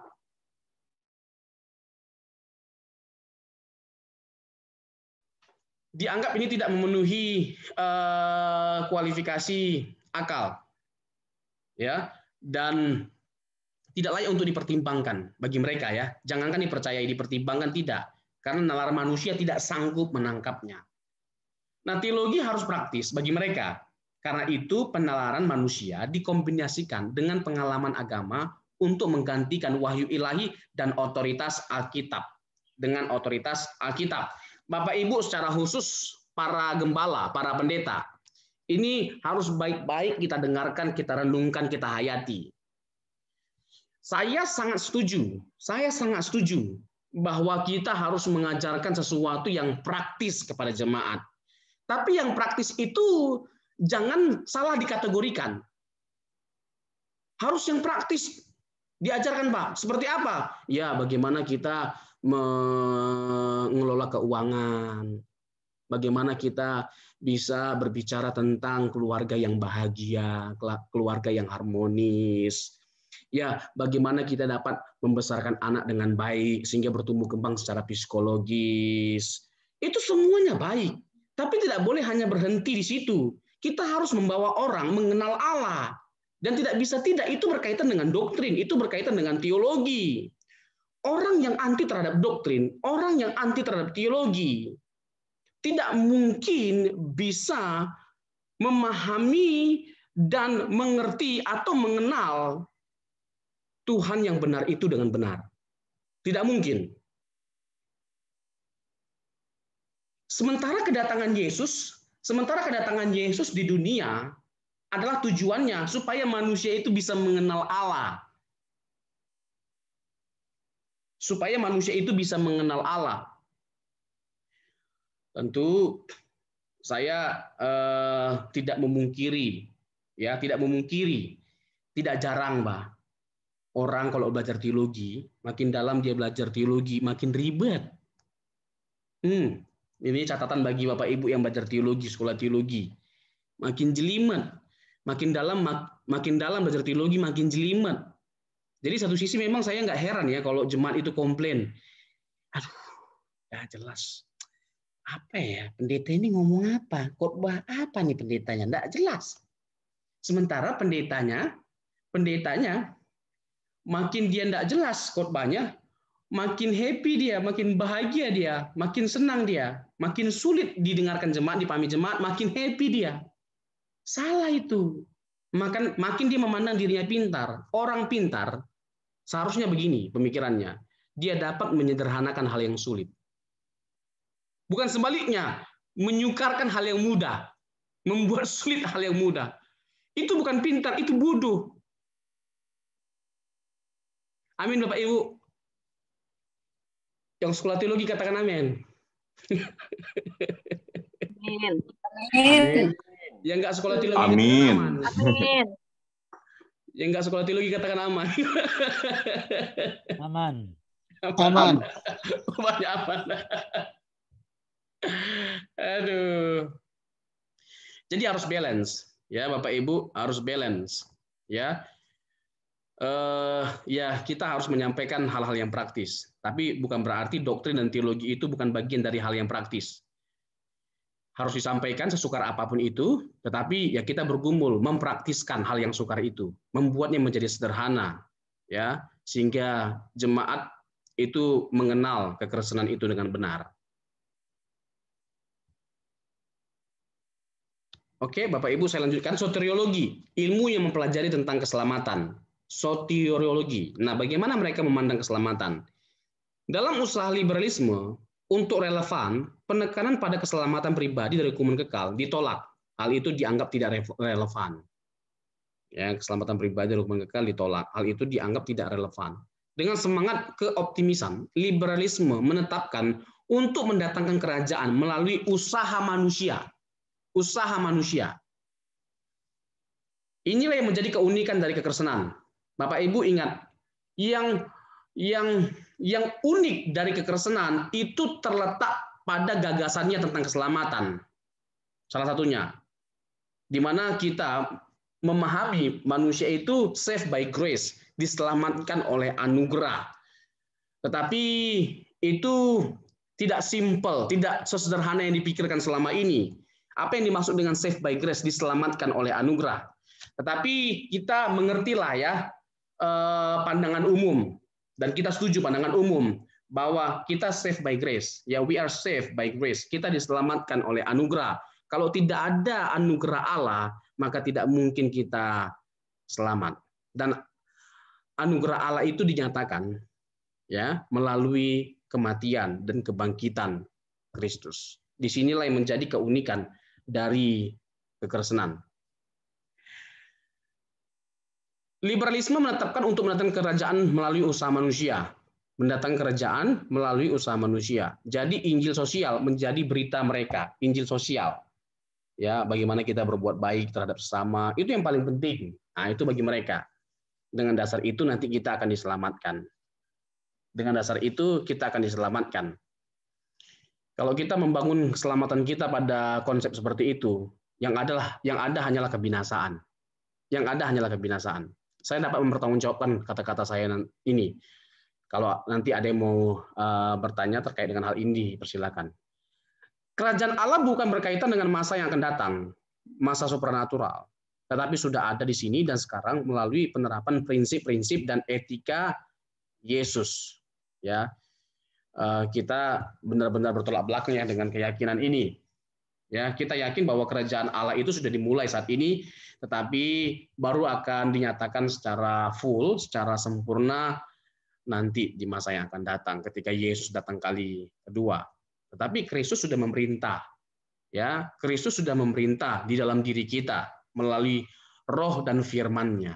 Dianggap ini tidak memenuhi kualifikasi akal, ya, dan tidak layak untuk dipertimbangkan bagi mereka, ya. Jangankan dipercayai, dipertimbangkan tidak, karena nalar manusia tidak sanggup menangkapnya. Nah, teologi harus praktis bagi mereka. Karena itu penalaran manusia dikombinasikan dengan pengalaman agama untuk menggantikan wahyu ilahi dan otoritas Alkitab. Dengan otoritas Alkitab. Bapak Ibu secara khusus para gembala, para pendeta, ini harus baik-baik kita dengarkan, kita renungkan, kita hayati. Saya sangat setuju bahwa kita harus mengajarkan sesuatu yang praktis kepada jemaat. Tapi yang praktis itu jangan salah dikategorikan. Harus yang praktis diajarkan, Pak. Seperti apa? Ya, bagaimana kita mengelola keuangan, bagaimana kita bisa berbicara tentang keluarga yang bahagia, keluarga yang harmonis, ya, bagaimana kita dapat membesarkan anak dengan baik sehingga bertumbuh kembang secara psikologis. Itu semuanya baik, tapi tidak boleh hanya berhenti di situ. Kita harus membawa orang mengenal Allah, dan tidak bisa tidak, itu berkaitan dengan doktrin, itu berkaitan dengan teologi. Orang yang anti terhadap doktrin, orang yang anti terhadap teologi, tidak mungkin bisa memahami dan mengerti atau mengenal Tuhan yang benar itu dengan benar. Tidak mungkin. Sementara kedatangan Yesus di dunia adalah tujuannya supaya manusia itu bisa mengenal Allah. Supaya manusia itu bisa mengenal Allah. Tentu saya tidak memungkiri, tidak jarang, Mbak. Orang kalau belajar teologi, makin dalam dia belajar teologi, makin ribet. Ini catatan bagi Bapak Ibu yang belajar teologi, sekolah teologi. Makin jelimet, makin dalam belajar teologi, makin jelimet. Jadi satu sisi memang saya nggak heran ya kalau jemaat itu komplain. Aduh, nggak jelas. Apa ya, pendeta ini ngomong apa? Khotbah apa nih pendetanya? Nggak jelas. Sementara pendetanya makin dia nggak jelas khotbahnya, makin happy dia, makin bahagia dia, makin senang dia, makin sulit didengarkan jemaat, dipahami jemaat, makin happy dia. Salah itu. Makin dia memandang dirinya pintar. Orang pintar seharusnya begini pemikirannya. Dia dapat menyederhanakan hal yang sulit. Bukan sebaliknya, menyukarkan hal yang mudah, membuat sulit hal yang mudah. Itu bukan pintar, itu bodoh. Amin, Bapak Ibu. Yang sekolah teologi katakan amin. Amin. Amin. Yang enggak sekolah teologi amin. Katakan aman. Amin. Yang enggak sekolah teologi katakan aman. Aman. Aman. Banyak aman. Aduh. Jadi harus balance, ya Bapak Ibu, harus balance, ya. Ya kita harus menyampaikan hal-hal yang praktis, tapi bukan berarti doktrin dan teologi itu bukan bagian dari hal yang praktis. Harus disampaikan sesukar apapun itu, tetapi ya kita bergumul mempraktiskan hal yang sukar itu, membuatnya menjadi sederhana, ya, sehingga jemaat itu mengenal kekristenan itu dengan benar. Oke, Bapak Ibu, saya lanjutkan. Soteriologi, ilmu yang mempelajari tentang keselamatan. Soteriologi. Nah, bagaimana mereka memandang keselamatan? Dalam usaha liberalisme, untuk relevan, penekanan pada keselamatan pribadi dari hukuman kekal ditolak. Hal itu dianggap tidak relevan. Ya, keselamatan pribadi dari hukuman kekal ditolak. Hal itu dianggap tidak relevan. Dengan semangat keoptimisan, liberalisme menetapkan untuk mendatangkan kerajaan melalui usaha manusia. Usaha manusia. Inilah yang menjadi keunikan dari kekristenan. Bapak Ibu ingat, yang unik dari kekristenan itu terletak pada gagasannya tentang keselamatan. Salah satunya, di mana kita memahami manusia itu saved by grace, diselamatkan oleh anugerah. Tetapi itu tidak simple, tidak sesederhana yang dipikirkan selama ini. Apa yang dimaksud dengan saved by grace, diselamatkan oleh anugerah? Tetapi kita mengertilah ya pandangan umum, dan kita setuju pandangan umum bahwa kita saved by grace. Ya, we are saved by grace. Kita diselamatkan oleh anugerah. Kalau tidak ada anugerah Allah, maka tidak mungkin kita selamat. Dan anugerah Allah itu dinyatakan ya melalui kematian dan kebangkitan Kristus. Disinilah yang menjadi keunikan dari kekristenan. Liberalisme menetapkan untuk mendatangkan kerajaan melalui usaha manusia. Mendatangkan kerajaan melalui usaha manusia. Jadi Injil sosial menjadi berita mereka, Injil sosial. Ya, bagaimana kita berbuat baik terhadap sesama, itu yang paling penting. Nah, itu bagi mereka. Dengan dasar itu nanti kita akan diselamatkan. Dengan dasar itu kita akan diselamatkan. Kalau kita membangun keselamatan kita pada konsep seperti itu, yang ada hanyalah kebinasaan. Yang ada hanyalah kebinasaan. Saya dapat mempertanggungjawabkan kata-kata saya ini. Kalau nanti ada yang mau bertanya terkait dengan hal ini, persilakan. Kerajaan Allah bukan berkaitan dengan masa yang akan datang, masa supranatural, tetapi sudah ada di sini dan sekarang melalui penerapan prinsip-prinsip dan etika Yesus. Ya, kita benar-benar bertolak belakang ya dengan keyakinan ini. Ya, kita yakin bahwa kerajaan Allah itu sudah dimulai saat ini, tetapi baru akan dinyatakan secara full, secara sempurna nanti di masa yang akan datang ketika Yesus datang kali kedua. Tetapi Kristus sudah memerintah. Ya, Kristus sudah memerintah di dalam diri kita melalui roh dan firman-Nya.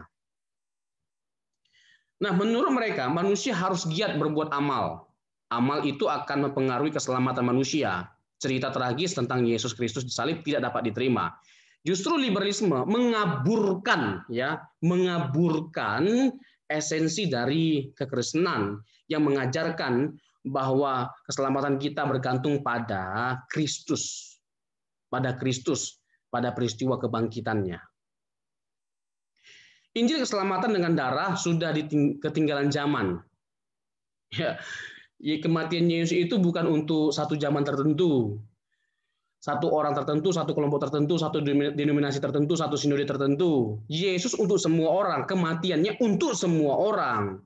Nah, menurut mereka manusia harus giat berbuat amal. Amal itu akan mempengaruhi keselamatan manusia. Cerita tragis tentang Yesus Kristus disalib tidak dapat diterima. Justru liberalisme mengaburkan esensi dari kekristenan yang mengajarkan bahwa keselamatan kita bergantung pada Kristus, pada peristiwa kebangkitannya. Injil keselamatan dengan darah sudah ketinggalan zaman. Ya, kematian Yesus itu bukan untuk satu zaman tertentu, satu orang tertentu, satu kelompok tertentu, satu denominasi tertentu, satu sinode tertentu. Yesus untuk semua orang, kematiannya untuk semua orang.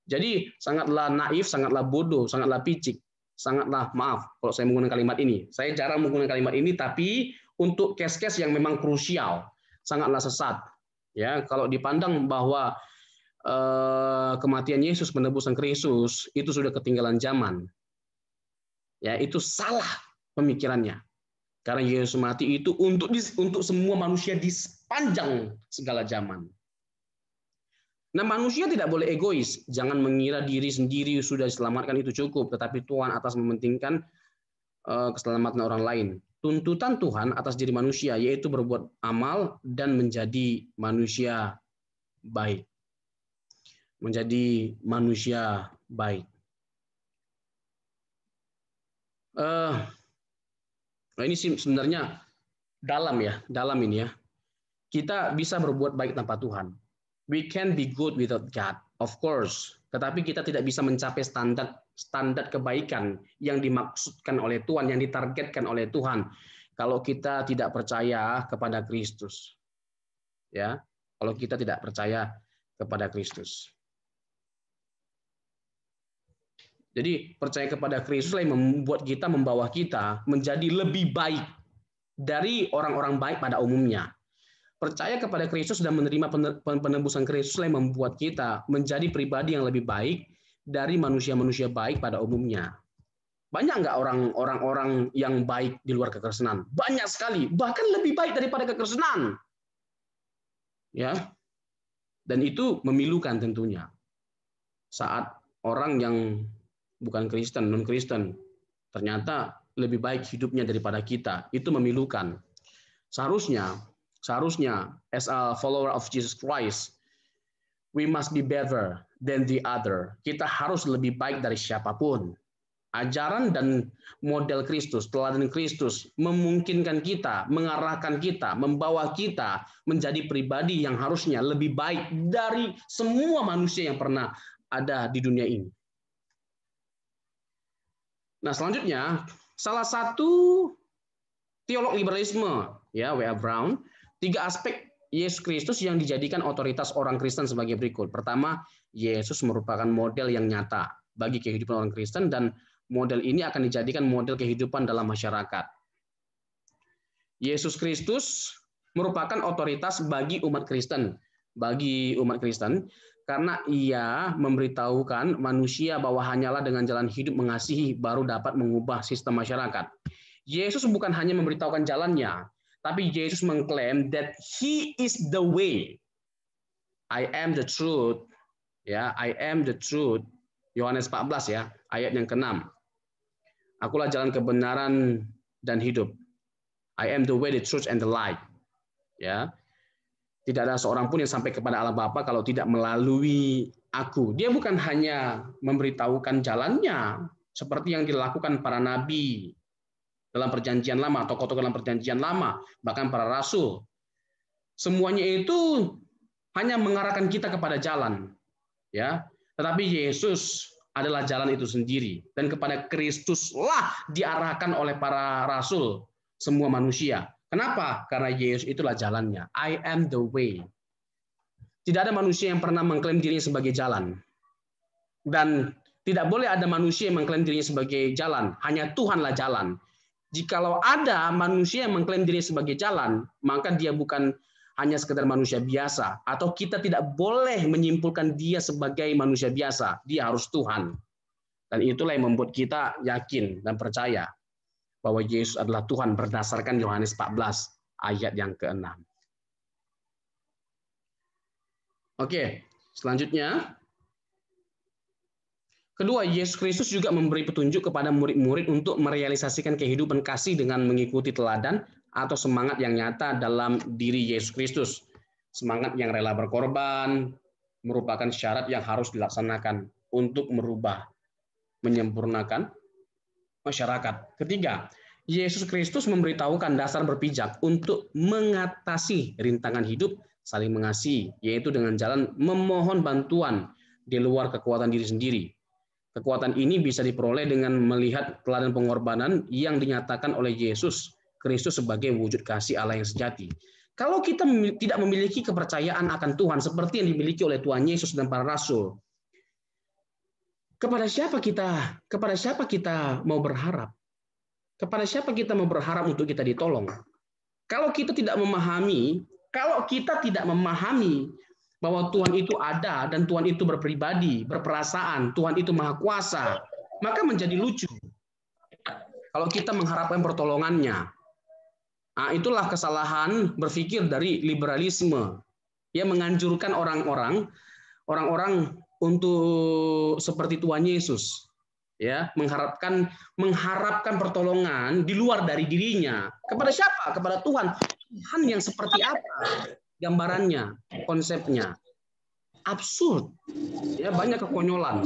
Jadi sangatlah naif, sangatlah bodoh, sangatlah picik, sangatlah maaf kalau saya menggunakan kalimat ini. Saya jarang menggunakan kalimat ini, tapi untuk kes-kes yang memang krusial, sangatlah sesat. Ya, kalau dipandang bahwa kematian Yesus, penebusan Kristus itu sudah ketinggalan zaman. Ya, itu salah pemikirannya. Karena Yesus mati itu untuk semua manusia di sepanjang segala zaman. Nah, manusia tidak boleh egois. Jangan mengira diri sendiri sudah diselamatkan itu cukup, tetapi Tuhan atas mementingkan keselamatan orang lain. Tuntutan Tuhan atas diri manusia yaitu berbuat amal dan menjadi manusia baik. Menjadi manusia baik. Ini sebenarnya dalam ini ya. Kita bisa berbuat baik tanpa Tuhan. We can be good without God, of course. Tetapi kita tidak bisa mencapai standar kebaikan yang dimaksudkan oleh Tuhan, yang ditargetkan oleh Tuhan, kalau kita tidak percaya kepada Kristus. Ya, kalau kita tidak percaya kepada Kristus. Jadi percaya kepada Kristus yang membuat kita, membawa kita menjadi lebih baik dari orang-orang baik pada umumnya. Percaya kepada Kristus dan menerima penebusan Kristus yang membuat kita menjadi pribadi yang lebih baik dari manusia-manusia baik pada umumnya. Banyak nggak orang-orang yang baik di luar kekristenan? Banyak sekali, bahkan lebih baik daripada kekristenan. Ya, dan itu memilukan tentunya. Saat orang yang bukan Kristen, non-Kristen, ternyata lebih baik hidupnya daripada kita, itu memilukan. Seharusnya, as a follower of Jesus Christ, we must be better than the other. Kita harus lebih baik dari siapapun. Ajaran dan model Kristus, teladan Kristus memungkinkan kita, mengarahkan kita, membawa kita menjadi pribadi yang harusnya lebih baik dari semua manusia yang pernah ada di dunia ini. Nah, selanjutnya salah satu teolog liberalisme, ya, W.A. Brown, 3 aspek Yesus Kristus yang dijadikan otoritas orang Kristen sebagai berikut. Pertama, Yesus merupakan model yang nyata bagi kehidupan orang Kristen, dan model ini akan dijadikan model kehidupan dalam masyarakat. Yesus Kristus merupakan otoritas bagi umat Kristen, karena ia memberitahukan manusia bahwa hanyalah dengan jalan hidup mengasihi baru dapat mengubah sistem masyarakat. Yesus bukan hanya memberitahukan jalannya, tapi Yesus mengklaim that He is the way. I am the truth. Ya, I am the truth. Yohanes 14 ya, ayat yang ke-6. Akulah jalan kebenaran dan hidup. I am the way, the truth, and the light. Ya, tidak ada seorang pun yang sampai kepada Allah Bapa kalau tidak melalui aku. Dia bukan hanya memberitahukan jalannya seperti yang dilakukan para nabi dalam perjanjian lama, tokoh-tokoh dalam perjanjian lama, bahkan para rasul. Semuanya itu hanya mengarahkan kita kepada jalan, ya. Tetapi Yesus adalah jalan itu sendiri, dan kepada Kristuslah diarahkan oleh para rasul semua manusia. Kenapa? Karena Yesus itulah jalannya. I am the way. Tidak ada manusia yang pernah mengklaim dirinya sebagai jalan. Dan tidak boleh ada manusia yang mengklaim dirinya sebagai jalan. Hanya Tuhanlah jalan. Jikalau ada manusia yang mengklaim dirinya sebagai jalan, maka dia bukan hanya sekedar manusia biasa, atau kita tidak boleh menyimpulkan dia sebagai manusia biasa. Dia harus Tuhan. Dan itulah yang membuat kita yakin dan percaya bahwa Yesus adalah Tuhan berdasarkan Yohanes 14 ayat yang ke-6. Oke, selanjutnya. Kedua, Yesus Kristus juga memberi petunjuk kepada murid-murid untuk merealisasikan kehidupan kasih dengan mengikuti teladan atau semangat yang nyata dalam diri Yesus Kristus. Semangat yang rela berkorban merupakan syarat yang harus dilaksanakan untuk merubah, menyempurnakan masyarakat. Ketiga, Yesus Kristus memberitahukan dasar berpijak untuk mengatasi rintangan hidup, saling mengasihi, yaitu dengan jalan memohon bantuan di luar kekuatan diri sendiri. Kekuatan ini bisa diperoleh dengan melihat teladan pengorbanan yang dinyatakan oleh Yesus Kristus sebagai wujud kasih Allah yang sejati. Kalau kita tidak memiliki kepercayaan akan Tuhan seperti yang dimiliki oleh Tuhan Yesus dan para rasul, kepada siapa kita mau berharap? Kepada siapa kita mau berharap untuk kita ditolong? Kalau kita tidak memahami bahwa Tuhan itu ada dan Tuhan itu berpribadi, berperasaan, Tuhan itu maha kuasa, maka menjadi lucu kalau kita mengharapkan pertolongannya. Nah, itulah kesalahan berpikir dari liberalisme yang menganjurkan orang-orang untuk seperti Tuhan Yesus, ya, mengharapkan pertolongan di luar dari dirinya. Kepada siapa? Kepada Tuhan. Tuhan yang seperti apa gambarannya, konsepnya? Absurd. Ya, banyak kekonyolan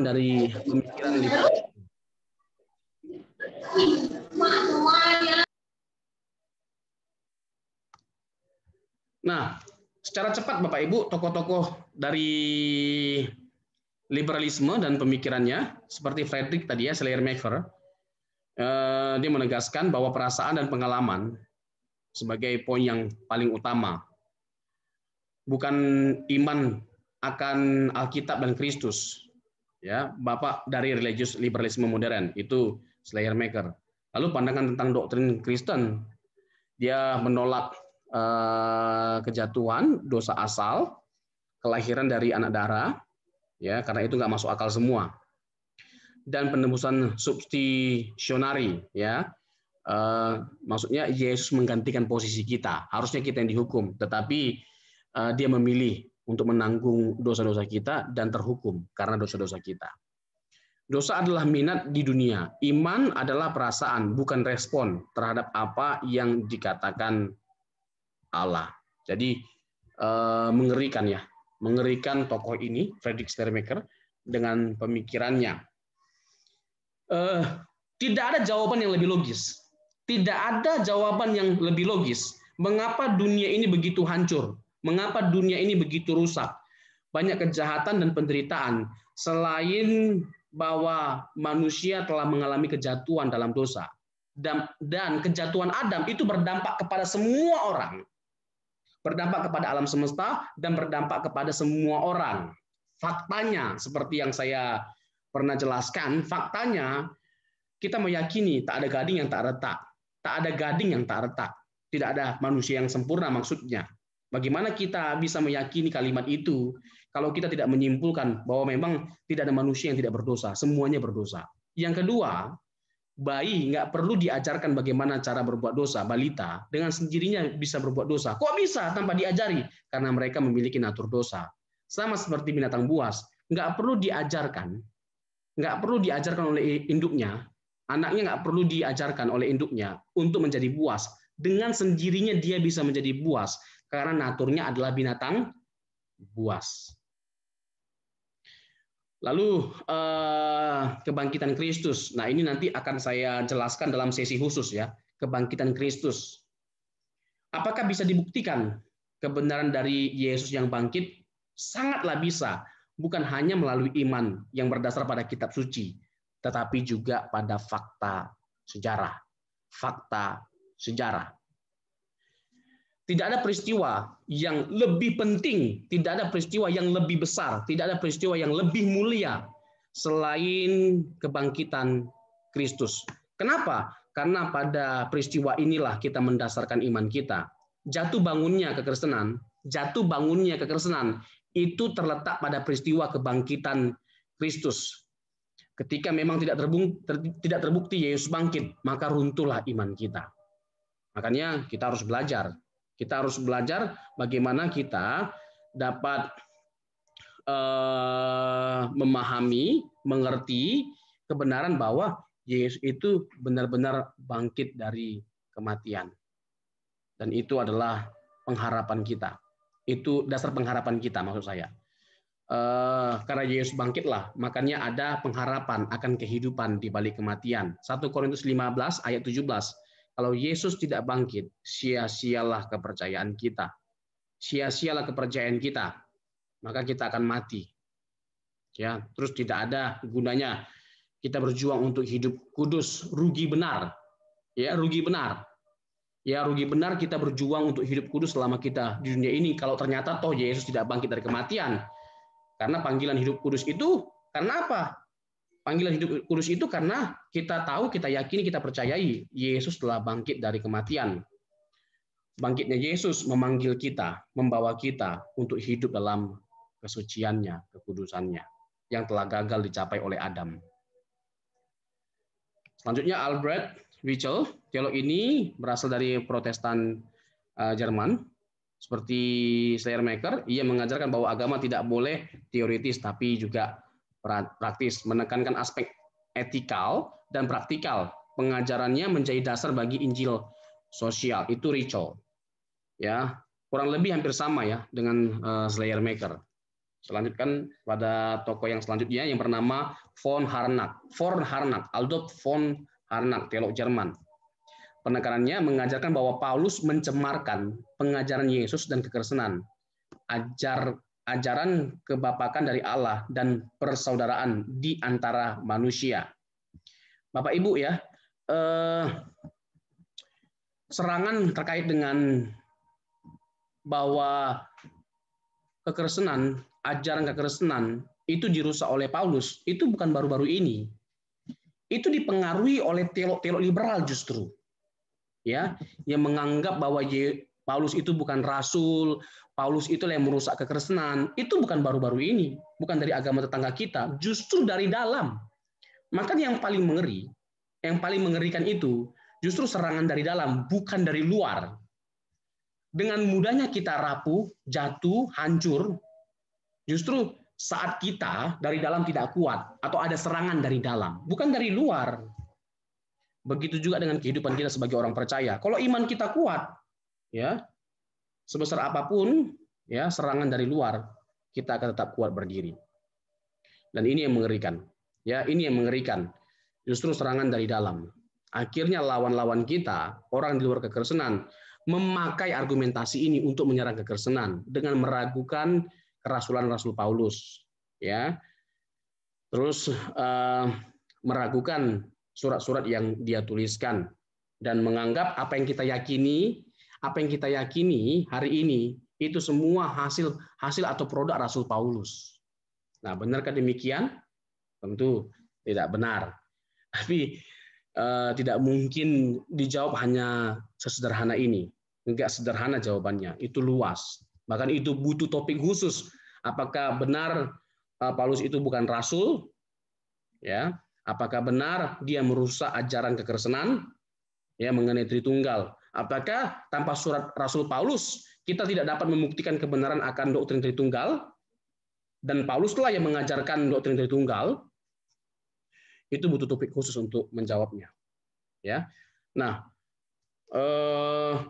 dari pemikiran liberalisme. Nah, secara cepat Bapak Ibu, tokoh-tokoh dari liberalisme dan pemikirannya, seperti Friedrich tadi ya, Schleiermacher, dia menegaskan bahwa perasaan dan pengalaman sebagai poin yang paling utama. Bukan iman akan Alkitab dan Kristus. Ya, Bapak dari religius liberalisme modern, itu Schleiermacher. Lalu pandangan tentang doktrin Kristen, dia menolak kejatuhan, dosa asal, kelahiran dari anak darah, ya, karena itu nggak masuk akal semua. Dan penebusan substitionari, ya, maksudnya Yesus menggantikan posisi kita. Harusnya kita yang dihukum, tetapi dia memilih untuk menanggung dosa-dosa kita dan terhukum karena dosa-dosa kita. Dosa adalah minat di dunia. Iman adalah perasaan, bukan respon terhadap apa yang dikatakan Allah. Jadi mengerikan tokoh ini, Friedrich Schleiermacher, dengan pemikirannya. Eh, Tidak ada jawaban yang lebih logis. Tidak ada jawaban yang lebih logis. Mengapa dunia ini begitu hancur? Mengapa dunia ini begitu rusak? Banyak kejahatan dan penderitaan. Selain bahwa manusia telah mengalami kejatuhan dalam dosa. Dan kejatuhan Adam itu berdampak kepada semua orang. Berdampak kepada alam semesta dan berdampak kepada semua orang. Faktanya, seperti yang saya pernah jelaskan, faktanya kita meyakini tak ada gading yang tak retak. Tak ada gading yang tak retak. Tidak ada manusia yang sempurna maksudnya. Bagaimana kita bisa meyakini kalimat itu kalau kita tidak menyimpulkan bahwa memang tidak ada manusia yang tidak berdosa, semuanya berdosa. Yang kedua, bayi nggak perlu diajarkan bagaimana cara berbuat dosa, balita dengan sendirinya bisa berbuat dosa. Kok bisa tanpa diajari? Karena mereka memiliki natur dosa. Sama seperti binatang buas, nggak perlu diajarkan oleh induknya. Anaknya nggak perlu diajarkan oleh induknya untuk menjadi buas. Dengan sendirinya dia bisa menjadi buas karena naturnya adalah binatang buas. Lalu kebangkitan Kristus. Nah, ini nanti akan saya jelaskan dalam sesi khusus ya, kebangkitan Kristus. Apakah bisa dibuktikan kebenaran dari Yesus yang bangkit? Sangatlah bisa, bukan hanya melalui iman yang berdasar pada kitab suci, tetapi juga pada fakta sejarah. Fakta sejarah. Tidak ada peristiwa yang lebih penting, tidak ada peristiwa yang lebih besar, tidak ada peristiwa yang lebih mulia selain kebangkitan Kristus. Kenapa? Karena pada peristiwa inilah kita mendasarkan iman kita. Jatuh bangunnya kekristenan itu terletak pada peristiwa kebangkitan Kristus. Ketika memang tidak terbukti Yesus bangkit, maka runtuhlah iman kita. Makanya kita harus belajar. Kita harus belajar bagaimana kita dapat memahami, mengerti kebenaran bahwa Yesus itu benar-benar bangkit dari kematian. Dan itu adalah pengharapan kita. Itu dasar pengharapan kita maksud saya. Karena Yesus bangkitlah, makanya ada pengharapan akan kehidupan di balik kematian. 1 Korintus 15 ayat 17. Kalau Yesus tidak bangkit, sia-sialah kepercayaan kita. Sia-sialah kepercayaan kita. Maka kita akan mati. Ya, terus tidak ada gunanya kita berjuang untuk hidup kudus, rugi benar. Ya, rugi benar. Ya, rugi benar kita berjuang untuk hidup kudus selama kita di dunia ini kalau ternyata toh Yesus tidak bangkit dari kematian. Karena panggilan hidup kudus itu karena apa? Panggilan hidup kudus itu karena kita tahu, kita yakini, kita percayai Yesus telah bangkit dari kematian. Bangkitnya Yesus memanggil kita, membawa kita untuk hidup dalam kesuciannya, kekudusannya yang telah gagal dicapai oleh Adam. Selanjutnya Albert Ritschl, teolog ini berasal dari Protestan Jerman. Seperti Schleiermacher, ia mengajarkan bahwa agama tidak boleh teoritis tapi juga praktis, menekankan aspek etikal dan praktikal. Pengajarannya menjadi dasar bagi Injil sosial. Itu Ritschl. Ya, kurang lebih hampir sama ya dengan Schleiermacher. Selanjutkan pada tokoh yang selanjutnya yang bernama von Harnack. Adolf von Harnack, teolog Jerman. Penekanannya mengajarkan bahwa Paulus mencemarkan pengajaran Yesus dan kekristenan, ajaran kebapakan dari Allah dan persaudaraan di antara manusia. Bapak Ibu ya, serangan terkait dengan bahwa kekristenan, ajaran kekristenan itu dirusak oleh Paulus, itu bukan baru-baru ini. Itu dipengaruhi oleh teolog liberal justru. Ya, yang menganggap bahwa Paulus itu bukan rasul, Paulus itu yang merusak kekristenan, itu bukan baru-baru ini, bukan dari agama tetangga kita, justru dari dalam. Maka yang paling mengerikan itu justru serangan dari dalam, bukan dari luar. Dengan mudahnya kita rapuh, jatuh, hancur, justru saat kita dari dalam tidak kuat atau ada serangan dari dalam, bukan dari luar. Begitu juga dengan kehidupan kita sebagai orang percaya. Kalau iman kita kuat, ya, sebesar apapun ya serangan dari luar, kita akan tetap kuat berdiri. Dan ini yang mengerikan. Ya, ini yang mengerikan. justru serangan dari dalam. Akhirnya lawan-lawan kita, orang di luar kekristenan, memakai argumentasi ini untuk menyerang kekristenan dengan meragukan kerasulan Rasul Paulus, ya. Terus meragukan surat-surat yang dia tuliskan dan menganggap apa yang kita yakini hari ini itu semua hasil atau produk Rasul Paulus. Nah, benarkah demikian? Tentu tidak benar. Tapi tidak mungkin dijawab hanya sesederhana ini. Enggak sederhana jawabannya, itu luas. Bahkan itu butuh topik khusus. Apakah benar Paulus itu bukan rasul? Ya, apakah benar dia merusak ajaran kekristenan? Ya, mengenai Tritunggal. Apakah tanpa surat Rasul Paulus kita tidak dapat membuktikan kebenaran akan doktrin Tritunggal? Dan Pauluslah yang mengajarkan doktrin Tritunggal. Itu butuh topik khusus untuk menjawabnya. Ya, nah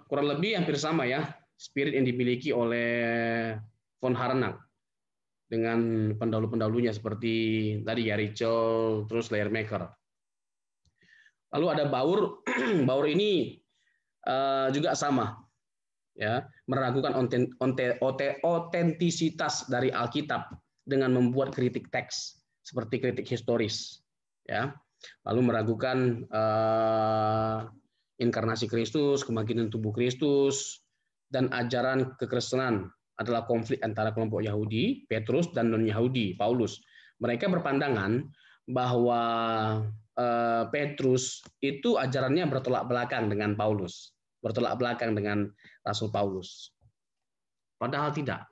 kurang lebih hampir sama ya spirit yang dimiliki oleh von Harnack dengan pendahulu-pendahulunya seperti tadi ya Ritschl, terus Schleiermacher. Lalu ada Baur, Baur ini juga sama, ya, meragukan otentisitas dari Alkitab dengan membuat kritik teks seperti kritik historis, ya. Lalu meragukan inkarnasi Kristus, kebangkitan tubuh Kristus, dan ajaran kekristenan adalah konflik antara kelompok Yahudi, Petrus, dan non-Yahudi, Paulus. Mereka berpandangan bahwa Petrus itu ajarannya bertolak belakang dengan Paulus, bertolak belakang dengan Rasul Paulus. Padahal tidak.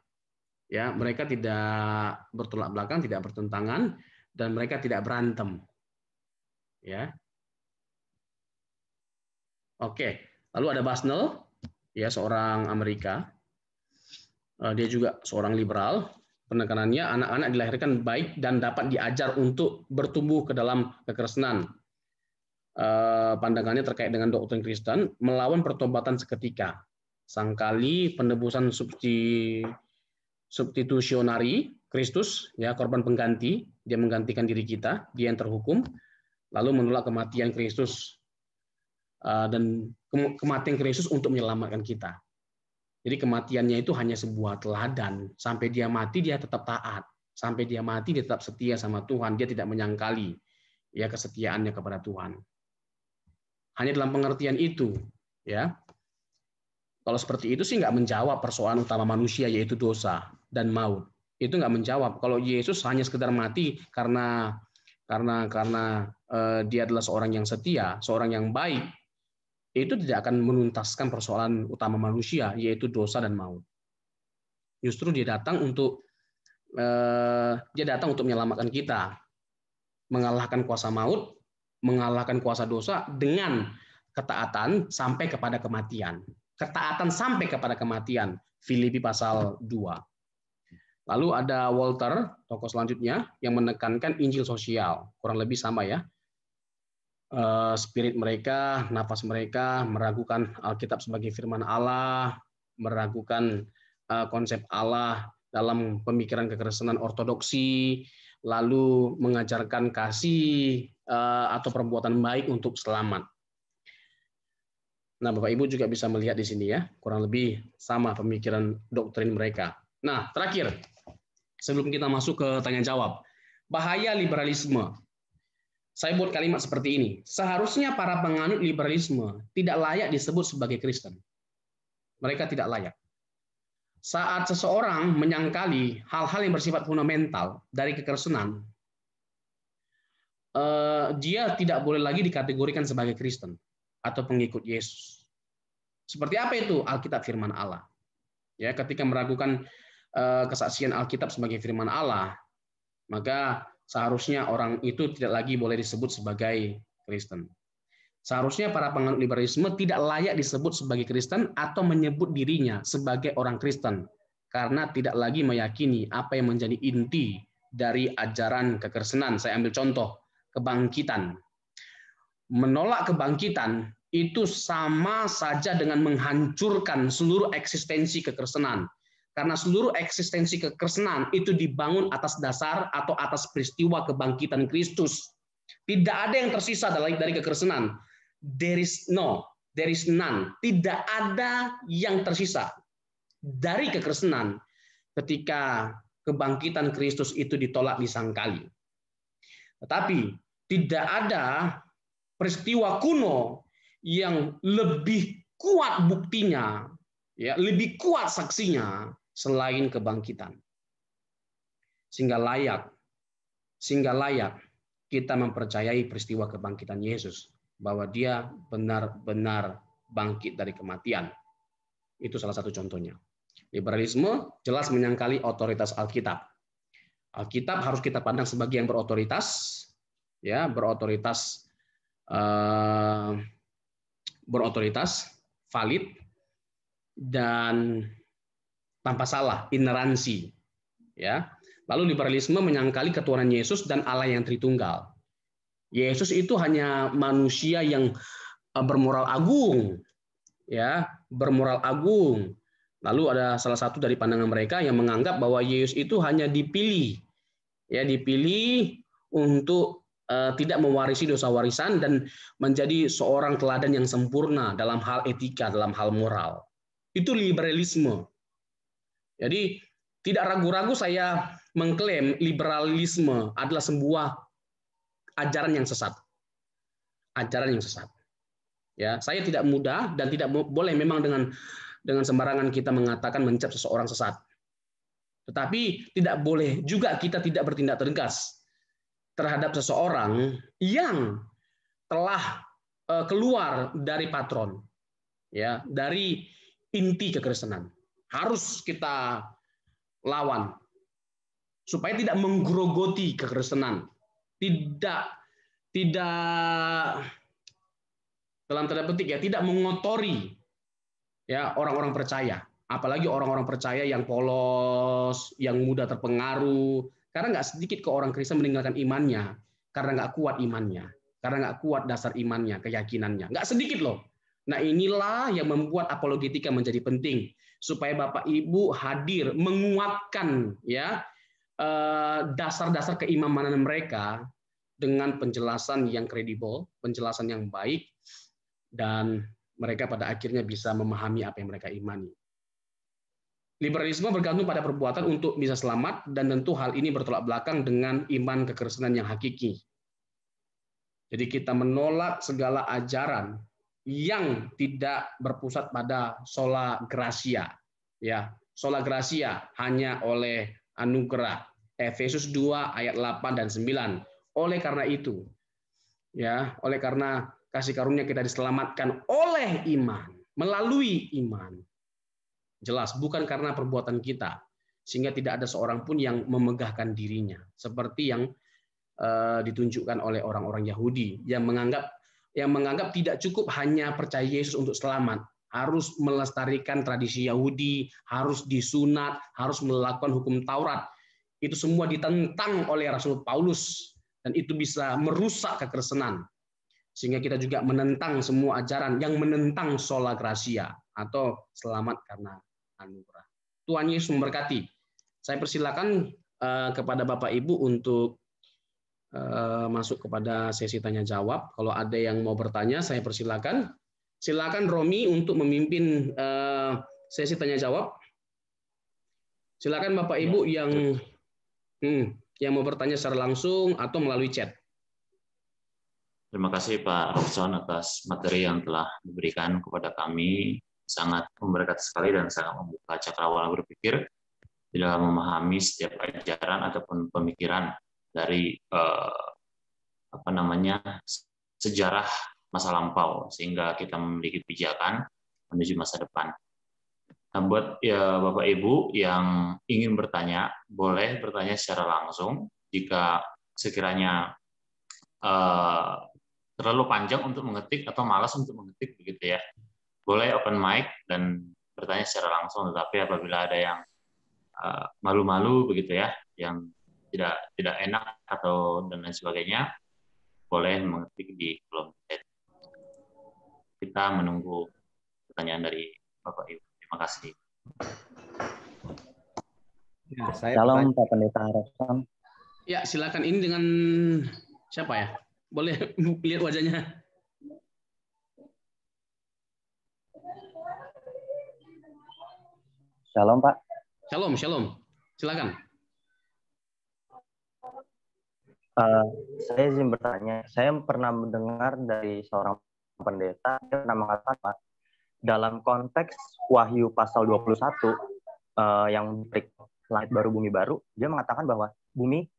Ya, mereka tidak bertolak belakang, tidak bertentangan, dan mereka tidak berantem. Ya. Oke, lalu ada Basnel, ya, seorang Amerika. Dia juga seorang liberal. Penekanannya anak-anak dilahirkan baik dan dapat diajar untuk bertumbuh ke dalam kekristenan. Pandangannya terkait dengan doktrin Kristen melawan pertobatan seketika. Sangkali penebusan substitusionari Kristus, ya, korban pengganti, dia menggantikan diri kita, dia yang terhukum, lalu menolak kematian Kristus dan kematian Kristus untuk menyelamatkan kita. Jadi kematiannya itu hanya sebuah teladan. Sampai dia mati dia tetap taat. Sampai dia mati dia tetap setia sama Tuhan. Dia tidak menyangkali ya kesetiaannya kepada Tuhan. Hanya dalam pengertian itu, ya. Kalau seperti itu sih nggak menjawab persoalan utama manusia yaitu dosa dan maut. Itu nggak menjawab. Kalau Yesus hanya sekedar mati karena dia adalah seorang yang setia, seorang yang baik, itu tidak akan menuntaskan persoalan utama manusia, yaitu dosa dan maut. Justru dia datang untuk menyelamatkan kita, mengalahkan kuasa maut, mengalahkan kuasa dosa dengan ketaatan sampai kepada kematian. Ketaatan sampai kepada kematian. Filipi pasal 2. Lalu ada Walter, tokoh selanjutnya, yang menekankan Injil sosial. Kurang lebih sama ya. Spirit mereka, nafas mereka meragukan Alkitab sebagai firman Allah, meragukan konsep Allah dalam pemikiran kekristenan ortodoksi, lalu mengajarkan kasih atau perbuatan baik untuk selamat. Nah, Bapak Ibu juga bisa melihat di sini ya, kurang lebih sama pemikiran doktrin mereka. Nah, terakhir, sebelum kita masuk ke tanya jawab, bahaya liberalisme. Saya buat kalimat seperti ini. Seharusnya para penganut liberalisme tidak layak disebut sebagai Kristen. Mereka tidak layak. Saat seseorang menyangkali hal-hal yang bersifat fundamental dari kekristenan, dia tidak boleh lagi dikategorikan sebagai Kristen atau pengikut Yesus. Seperti apa itu? Alkitab firman Allah. Ya, ketika meragukan kesaksian Alkitab sebagai firman Allah, maka seharusnya orang itu tidak lagi boleh disebut sebagai Kristen. Seharusnya para penganut liberalisme tidak layak disebut sebagai Kristen atau menyebut dirinya sebagai orang Kristen karena tidak lagi meyakini apa yang menjadi inti dari ajaran kekristenan. Saya ambil contoh, kebangkitan. Menolak kebangkitan itu sama saja dengan menghancurkan seluruh eksistensi kekristenan. Karena seluruh eksistensi kekristenan itu dibangun atas dasar atau atas peristiwa kebangkitan Kristus. Tidak ada yang tersisa dari kekristenan. There is none. Tidak ada yang tersisa dari kekristenan ketika kebangkitan Kristus itu ditolak disangkali. Tetapi tidak ada peristiwa kuno yang lebih kuat buktinya, ya, lebih kuat saksinya selain kebangkitan. Sehingga layak kita mempercayai peristiwa kebangkitan Yesus, bahwa dia benar-benar bangkit dari kematian. Itu salah satu contohnya. Liberalisme jelas menyangkali otoritas Alkitab. Alkitab harus kita pandang sebagai yang berotoritas, ya, berotoritas, valid, dan tanpa salah, ineransi, ya. Lalu liberalisme menyangkali ketuhanan Yesus dan Allah yang Tritunggal. Yesus itu hanya manusia yang bermoral agung, ya, bermoral agung. Lalu ada salah satu dari pandangan mereka yang menganggap bahwa Yesus itu hanya dipilih, ya, dipilih untuk tidak mewarisi dosa warisan dan menjadi seorang teladan yang sempurna dalam hal etika, dalam hal moral. Itu liberalisme. Jadi tidak ragu-ragu saya mengklaim liberalisme adalah sebuah ajaran yang sesat. Ajaran yang sesat. Ya, saya tidak mudah dan tidak boleh memang dengan sembarangan kita mengatakan mencap seseorang sesat. Tetapi tidak boleh juga kita tidak bertindak tegas terhadap seseorang yang telah keluar dari patron, ya, dari inti kekristenan. Harus kita lawan supaya tidak menggerogoti kekristenan, tidak dalam tanda petik, ya, tidak mengotori, ya, orang-orang percaya, apalagi orang-orang percaya yang polos, yang mudah terpengaruh. Karena nggak sedikit ke orang Kristen meninggalkan imannya karena nggak kuat imannya, karena nggak kuat dasar imannya, keyakinannya. Nggak sedikit loh. Nah, inilah yang membuat apologetika menjadi penting, supaya Bapak Ibu hadir menguatkan, ya, dasar-dasar keimanan mereka dengan penjelasan yang kredibel, penjelasan yang baik, dan mereka pada akhirnya bisa memahami apa yang mereka imani. Liberalisme bergantung pada perbuatan untuk bisa selamat, dan tentu hal ini bertolak belakang dengan iman kekristenan yang hakiki. Jadi kita menolak segala ajaran yang tidak berpusat pada sola gratia, ya. Sola gratia hanya oleh anugerah. Efesus 2 ayat 8 dan 9. Oleh karena itu, ya, oleh karena kasih karunia kita diselamatkan oleh iman, melalui iman. Jelas bukan karena perbuatan kita, sehingga tidak ada seorang pun yang memegahkan dirinya, seperti yang ditunjukkan oleh orang-orang Yahudi yang menganggap tidak cukup hanya percaya Yesus untuk selamat, harus melestarikan tradisi Yahudi, harus disunat, harus melakukan hukum Taurat. Itu semua ditentang oleh Rasul Paulus, dan itu bisa merusak kekristenan. Sehingga kita juga menentang semua ajaran yang menentang sola gratia atau selamat karena anugerah. Tuhan Yesus memberkati. Saya persilakan kepada Bapak Ibu untuk masuk kepada sesi tanya jawab. Kalau ada yang mau bertanya, saya persilakan. Silakan Romi untuk memimpin sesi tanya jawab. Silakan Bapak Ibu yang mau bertanya secara langsung atau melalui chat. Terima kasih Pak Robson atas materi yang telah diberikan kepada kami. Sangat memberkati sekali dan sangat membuka cakrawala berpikir di dalam memahami setiap ajaran ataupun pemikiran dari sejarah masa lampau, sehingga kita memiliki pijakan menuju masa depan. Nah, buat ya Bapak Ibu yang ingin bertanya, boleh bertanya secara langsung. Jika sekiranya terlalu panjang untuk mengetik atau malas untuk mengetik begitu ya, boleh open mic dan bertanya secara langsung. Tetapi apabila ada yang malu-malu begitu ya, yang tidak enak atau dan lain sebagainya, boleh mengetik di kolom chat. Kita menunggu pertanyaan dari Bapak Ibu. Terima kasih. Salam Pak Pendeta Robson. Ya, silakan. Ini dengan siapa ya? Boleh lihat wajahnya. Shalom, Pak. Shalom, shalom. Silakan. Saya izin bertanya. Saya pernah mendengar dari seorang pendeta, dia pernah mengatakan, Pak, dalam konteks Wahyu pasal 21, yang langit baru, bumi baru, dia mengatakan bahwa bumi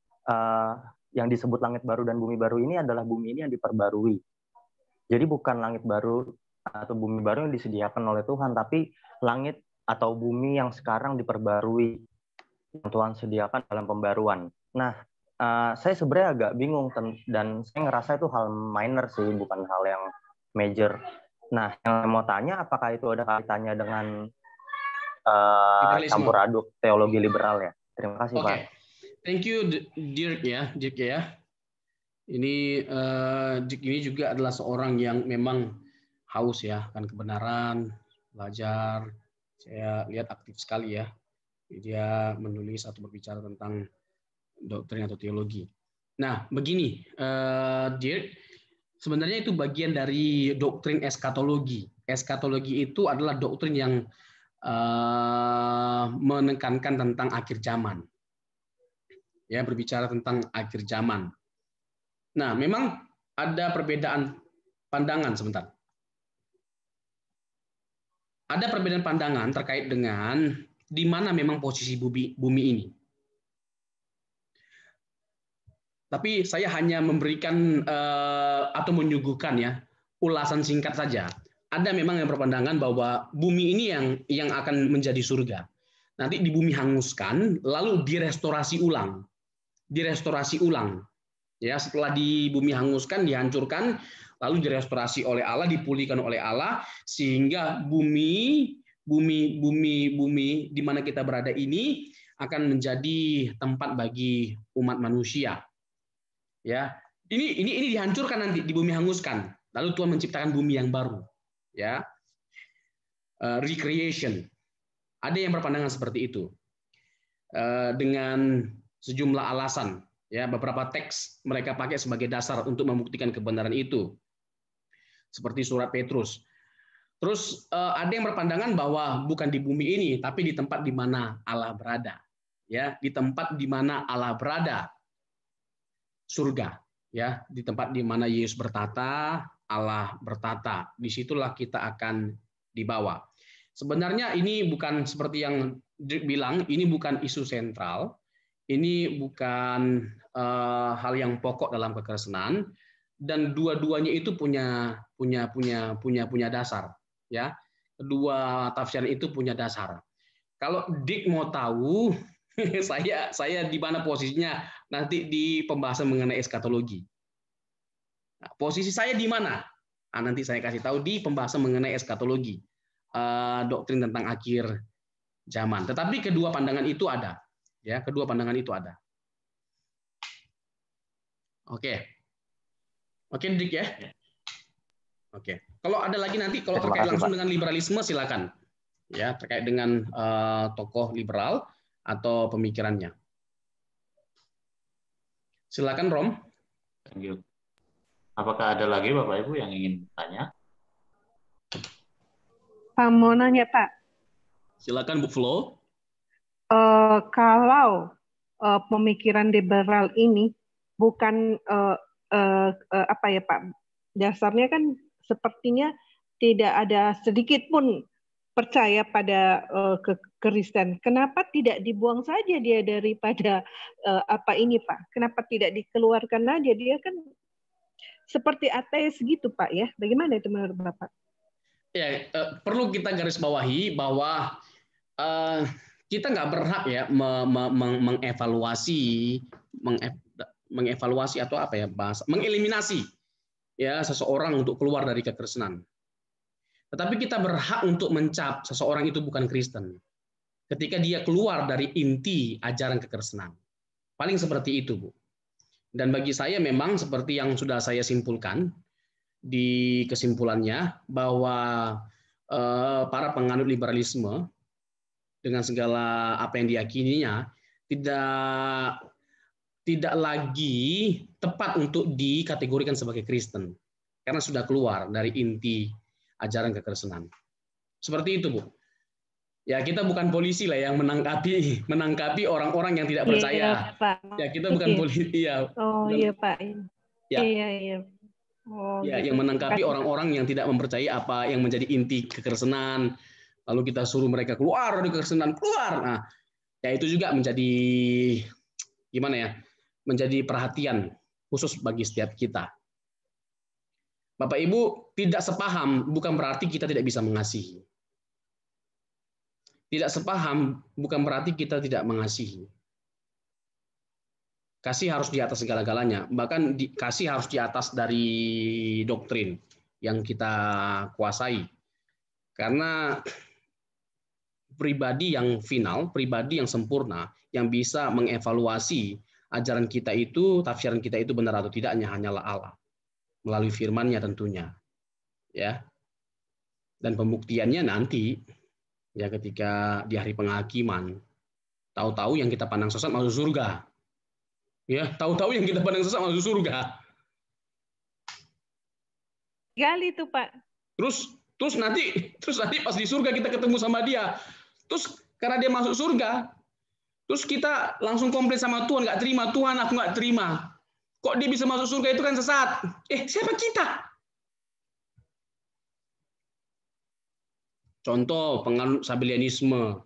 yang disebut langit baru dan bumi baru ini adalah bumi ini yang diperbarui. Jadi bukan langit baru atau bumi baru yang disediakan oleh Tuhan, tapi langit atau bumi yang sekarang diperbarui, yang Tuhan sediakan dalam pembaruan. Nah, saya sebenarnya agak bingung dan saya ngerasa itu hal minor sih, bukan hal yang major. Nah, yang mau tanya, apakah itu ada kaitannya dengan campur aduk teologi liberal ya? Terima kasih, Pak. Thank you, Dirk ya. Ini Dirk ini juga adalah seorang yang memang haus ya, kan kebenaran, belajar. Saya lihat aktif sekali ya. Dia menulis atau berbicara tentang doktrin atau teologi. Nah, begini, Dirk, sebenarnya itu bagian dari doktrin eskatologi. Eskatologi itu adalah doktrin yang menekankan tentang akhir zaman. Ya, berbicara tentang akhir zaman. Nah, memang ada perbedaan pandangan sebentar. Ada perbedaan pandangan terkait dengan di mana memang posisi bumi ini. Tapi saya hanya memberikan atau menyuguhkan ya ulasan singkat saja. Ada memang yang berpandangan bahwa bumi ini yang akan menjadi surga. Nanti di bumi hanguskan, lalu direstorasi ulang. Ya, setelah di bumi hanguskan, dihancurkan, lalu direstorasi oleh Allah, dipulihkan oleh Allah, sehingga bumi di mana kita berada ini akan menjadi tempat bagi umat manusia. Ya, ini dihancurkan nanti di bumi hanguskan, lalu Tuhan menciptakan bumi yang baru. Ya, recreation. Ada yang berpandangan seperti itu dengan sejumlah alasan. Ya, beberapa teks mereka pakai sebagai dasar untuk membuktikan kebenaran itu. Seperti surat Petrus. Terus ada yang berpandangan bahwa bukan di bumi ini, tapi di tempat di mana Allah berada. Ya, di tempat di mana Allah berada. Surga, ya, di tempat di mana Yesus bertata, Allah bertata. Disitulah kita akan dibawa. Sebenarnya ini bukan seperti yang Dirk bilang, ini bukan isu sentral, ini bukan hal yang pokok dalam kekristenan, dan dua-duanya itu punya dasar, ya. Kedua tafsiran itu punya dasar. Kalau Dirk mau tahu, saya di mana posisinya nanti di pembahasan mengenai eskatologi. Nah, posisi saya di mana? Nah, nanti saya kasih tahu di pembahasan mengenai eskatologi, doktrin tentang akhir zaman. Tetapi kedua pandangan itu ada, ya, kedua pandangan itu ada. Oke, Dik ya. Oke. Kalau ada lagi nanti, kalau terkait langsung dengan liberalisme silakan, ya, terkait dengan tokoh liberal atau pemikirannya. Silakan, Rom. Thank you. Apakah ada lagi Bapak Ibu yang ingin bertanya? Pak, mau nanya, Pak. Silakan, Bu Flo. Kalau pemikiran liberal ini bukan apa ya, Pak? Dasarnya kan sepertinya tidak ada sedikit pun percaya pada Kristen. Kenapa tidak dibuang saja dia daripada apa ini, Pak? Kenapa tidak dikeluarkan aja? Dia kan seperti ateis gitu, Pak, ya. Bagaimana itu menurut Bapak? Ya, perlu kita garis bawahi bahwa kita nggak berhak ya mengevaluasi atau apa ya bahasa, mengeliminasi ya seseorang untuk keluar dari kekristenan. Tetapi kita berhak untuk mencap seseorang itu bukan Kristen ketika dia keluar dari inti ajaran kekristenan. Paling seperti itu, Bu. Dan bagi saya memang seperti yang sudah saya simpulkan di kesimpulannya bahwa para penganut liberalisme dengan segala apa yang diyakininya tidak tidak lagi tepat untuk dikategorikan sebagai Kristen karena sudah keluar dari inti ajaran kekristenan. Seperti itu, Bu. Ya, kita bukan polisi lah yang menangkapi orang-orang yang tidak percaya. Iya, Pak. Ya, kita bukan polisi. Ya, oh bukan, iya, Pak. Ya. Iya. Oh, ya, gitu. yang menangkapi orang-orang yang tidak mempercayai apa yang menjadi inti kekristenan, lalu kita suruh mereka keluar dari kekristenan, keluar. Nah, ya itu juga menjadi gimana ya? Menjadi perhatian khusus bagi setiap kita. Bapak Ibu, tidak sepaham bukan berarti kita tidak bisa mengasihi. Tidak sepaham bukan berarti kita tidak mengasihi. Kasih harus di atas segala-galanya, bahkan kasih harus di atas dari doktrin yang kita kuasai. Karena pribadi yang final, pribadi yang sempurna, yang bisa mengevaluasi ajaran kita itu, tafsiran kita itu benar atau tidaknya hanyalah Allah. Melalui firman-Nya tentunya. Ya. Dan pembuktiannya nanti ya ketika di hari penghakiman, tahu-tahu yang kita pandang sesat masuk surga. Ya, tahu-tahu yang kita pandang sesat masuk surga. Gali itu, Pak. Terus nanti pas di surga kita ketemu sama dia. Terus karena dia masuk surga, terus kita langsung komplain sama Tuhan, nggak terima, Tuhan aku nggak terima. Kok dia bisa masuk surga, itu kan sesat. Siapa kita? Contoh penganut Sabellianisme,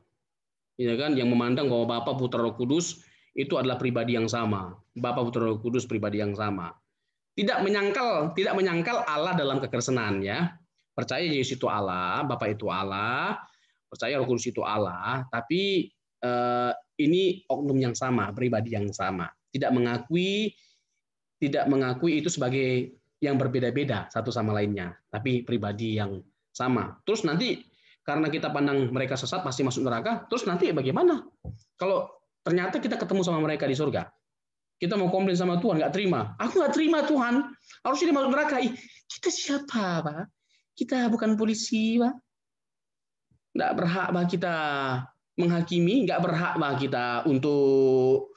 ya kan, yang memandang bahwa Bapa, Putra, Roh Kudus itu adalah pribadi yang sama. Bapa, Putra, Roh Kudus pribadi yang sama. Tidak menyangkal Allah dalam kekristenan, ya. Percaya Yesus itu Allah, Bapa itu Allah, percaya Roh Kudus itu Allah, tapi ini oknum yang sama, pribadi yang sama. Tidak mengakui itu sebagai yang berbeda-beda satu sama lainnya, tapi pribadi yang sama. Terus nanti karena kita pandang mereka sesat pasti masuk neraka, terus nanti bagaimana? Kalau ternyata kita ketemu sama mereka di surga, kita mau komplain sama Tuhan, nggak terima. Aku nggak terima Tuhan, harusnya dia masuk neraka. Kita siapa, Pak? Kita bukan polisi, Pak. Nggak berhak, Pak, kita menghakimi, nggak berhak, Pak, kita untuk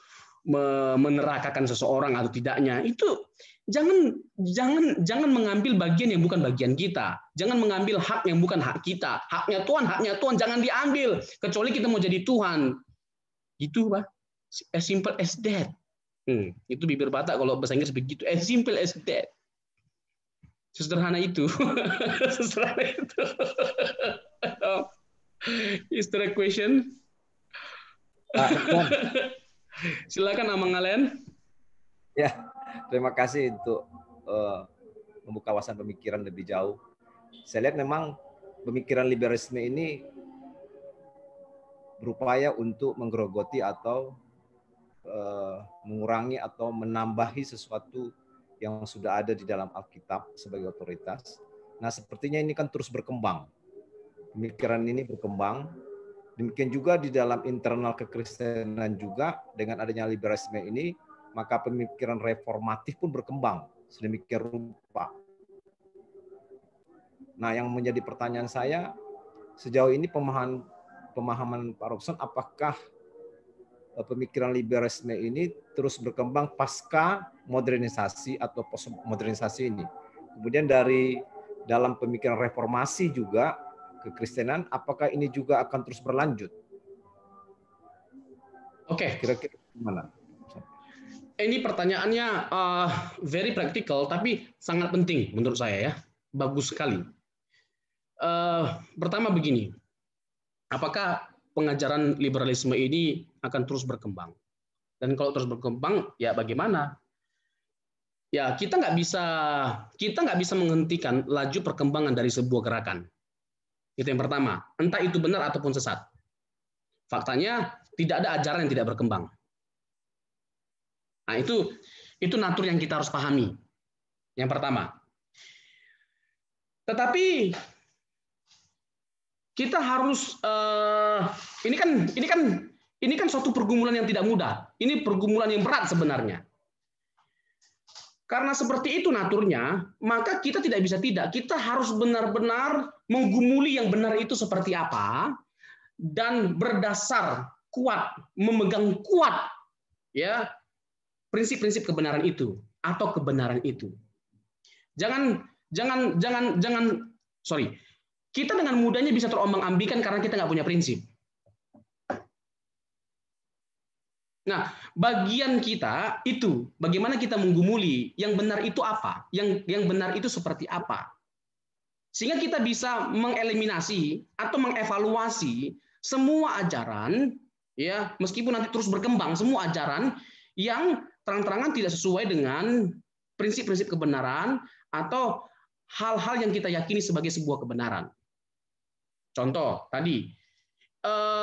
menerakakan seseorang atau tidaknya. Itu jangan mengambil bagian yang bukan bagian kita. Jangan mengambil hak yang bukan hak kita. Haknya Tuhan jangan diambil kecuali kita mau jadi Tuhan. Gitu, Pak. As simple as that. Itu bibir Batak kalau bahasa Inggris begitu. As simple as that. Sesederhana itu. Sesederhana itu. Is there a question? Silakan Amang Alen. Ya, terima kasih untuk membuka wawasan pemikiran lebih jauh. Saya lihat memang pemikiran liberalisme ini berupaya untuk menggerogoti atau mengurangi atau menambahi sesuatu yang sudah ada di dalam Alkitab sebagai otoritas. Nah, sepertinya ini kan terus berkembang. Pemikiran ini berkembang. Demikian juga di dalam internal kekristenan juga dengan adanya liberalisme ini, maka pemikiran reformatif pun berkembang sedemikian rupa. Nah, yang menjadi pertanyaan saya, sejauh ini pemahaman Pak Robson, apakah pemikiran liberalisme ini terus berkembang pasca modernisasi atau postmodernisasi ini? Kemudian dari dalam pemikiran reformasi juga kekristenan, apakah ini juga akan terus berlanjut? Oke. Kira-kira gimana? Ini pertanyaannya very practical, tapi sangat penting menurut saya, ya. Bagus sekali. Pertama begini, apakah pengajaran liberalisme ini akan terus berkembang? Dan kalau terus berkembang, ya bagaimana? Ya kita nggak bisa menghentikan laju perkembangan dari sebuah gerakan. Itu yang pertama. Entah itu benar ataupun sesat. Faktanya tidak ada ajaran yang tidak berkembang. Nah itu natur yang kita harus pahami. Yang pertama. Tetapi kita harus ini kan suatu pergumulan yang tidak mudah. Ini pergumulan yang berat sebenarnya. Karena seperti itu naturnya, maka kita tidak bisa tidak. Kita harus benar-benar menggumuli yang benar itu seperti apa dan berdasar kuat, memegang kuat, ya, prinsip-prinsip kebenaran itu atau kebenaran itu. Jangan sorry. Kita dengan mudahnya bisa terombang-ambingkan karena kita nggak punya prinsip. Nah, bagian kita itu bagaimana kita menggumuli yang benar itu apa, yang benar itu seperti apa, sehingga kita bisa mengeliminasi atau mengevaluasi semua ajaran, ya meskipun nanti terus berkembang, semua ajaran yang terang-terangan tidak sesuai dengan prinsip-prinsip kebenaran atau hal-hal yang kita yakini sebagai sebuah kebenaran. Contoh tadi,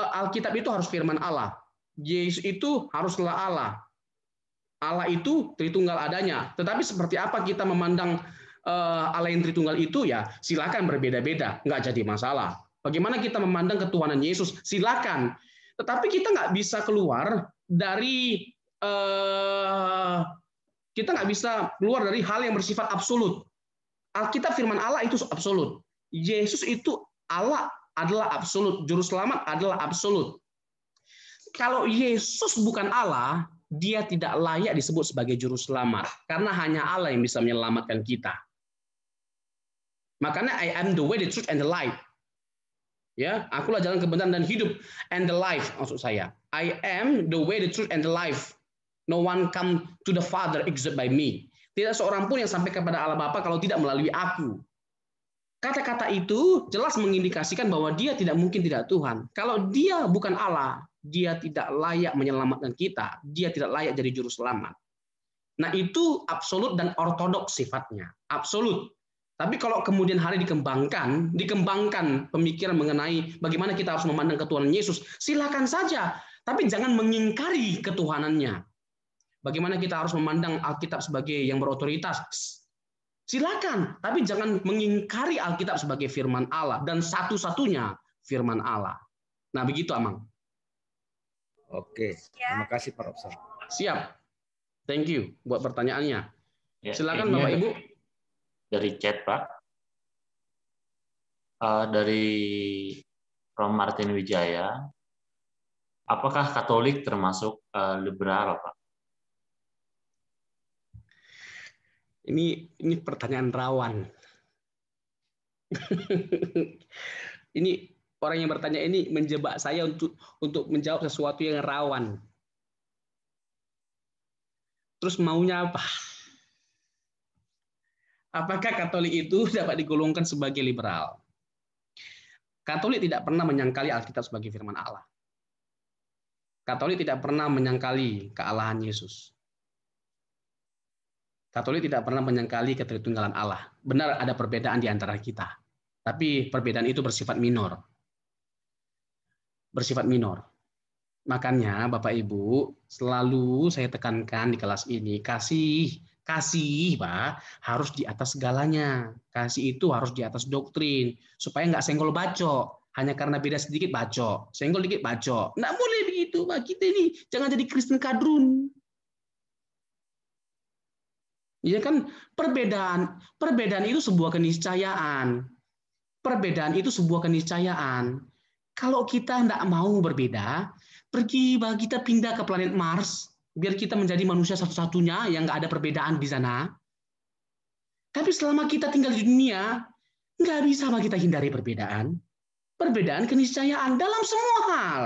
Alkitab itu harus firman Allah. Yesus itu haruslah Allah. Allah itu Tritunggal adanya. Tetapi seperti apa kita memandang Allah yang Tritunggal itu, ya silakan berbeda-beda, nggak jadi masalah. Bagaimana kita memandang ketuhanan Yesus, silakan. Tetapi kita nggak bisa keluar dari hal yang bersifat absolut. Alkitab firman Allah itu absolut. Yesus itu Allah adalah absolut. Juru selamat adalah absolut. Kalau Yesus bukan Allah, dia tidak layak disebut sebagai juru selamat. Karena hanya Allah yang bisa menyelamatkan kita. Makanya I am the way, the truth, and the life. Ya, akulah jalan kebenaran dan hidup, and the life maksud saya. I am the way, the truth, and the life. No one come to the Father except by me. Tidak seorang pun yang sampai kepada Allah Bapa kalau tidak melalui aku. Kata-kata itu jelas mengindikasikan bahwa dia tidak mungkin tidak Tuhan. Kalau dia bukan Allah, dia tidak layak menyelamatkan kita. Dia tidak layak jadi juru selamat. Nah, itu absolut dan ortodoks sifatnya. Absolut. Tapi kalau kemudian hari dikembangkan pemikiran mengenai bagaimana kita harus memandang ketuhanan Yesus, silakan saja. Tapi jangan mengingkari ketuhanannya. Bagaimana kita harus memandang Alkitab sebagai yang berotoritas, silakan. Tapi jangan mengingkari Alkitab sebagai firman Allah dan satu-satunya firman Allah. Nah, begitu, Amang. Oke, terima kasih Pak Robson. Siap. Thank you buat pertanyaannya. Ya, silakan Bapak Ibu. Dari chat, Pak. Dari Rom Martin Wijaya. Apakah Katolik termasuk liberal, Pak? Ini pertanyaan rawan. Ini orang yang bertanya ini menjebak saya untuk menjawab sesuatu yang rawan. Terus maunya apa? Apakah Katolik itu dapat digolongkan sebagai liberal? Katolik tidak pernah menyangkali Alkitab sebagai firman Allah. Katolik tidak pernah menyangkali kealahan Yesus. Katolik tidak pernah menyangkali ketritunggalan Allah. Benar ada perbedaan di antara kita. Tapi perbedaan itu bersifat minor. Bersifat minor. Makanya Bapak Ibu, selalu saya tekankan di kelas ini, kasih Pak, harus di atas segalanya. Kasih itu harus di atas doktrin. Supaya nggak senggol bacok. Hanya karena beda sedikit bacok. Senggol dikit bacok. Nggak boleh begitu, Pak. Kita ini jangan jadi Kristen kadrun. Ya kan, perbedaan itu sebuah keniscayaan. Perbedaan itu sebuah keniscayaan. Kalau kita tidak mau berbeda, kita pindah ke planet Mars, biar kita menjadi manusia satu-satunya yang nggak ada perbedaan di sana. Tapi selama kita tinggal di dunia, nggak bisa kita hindari perbedaan. Perbedaan keniscayaan dalam semua hal.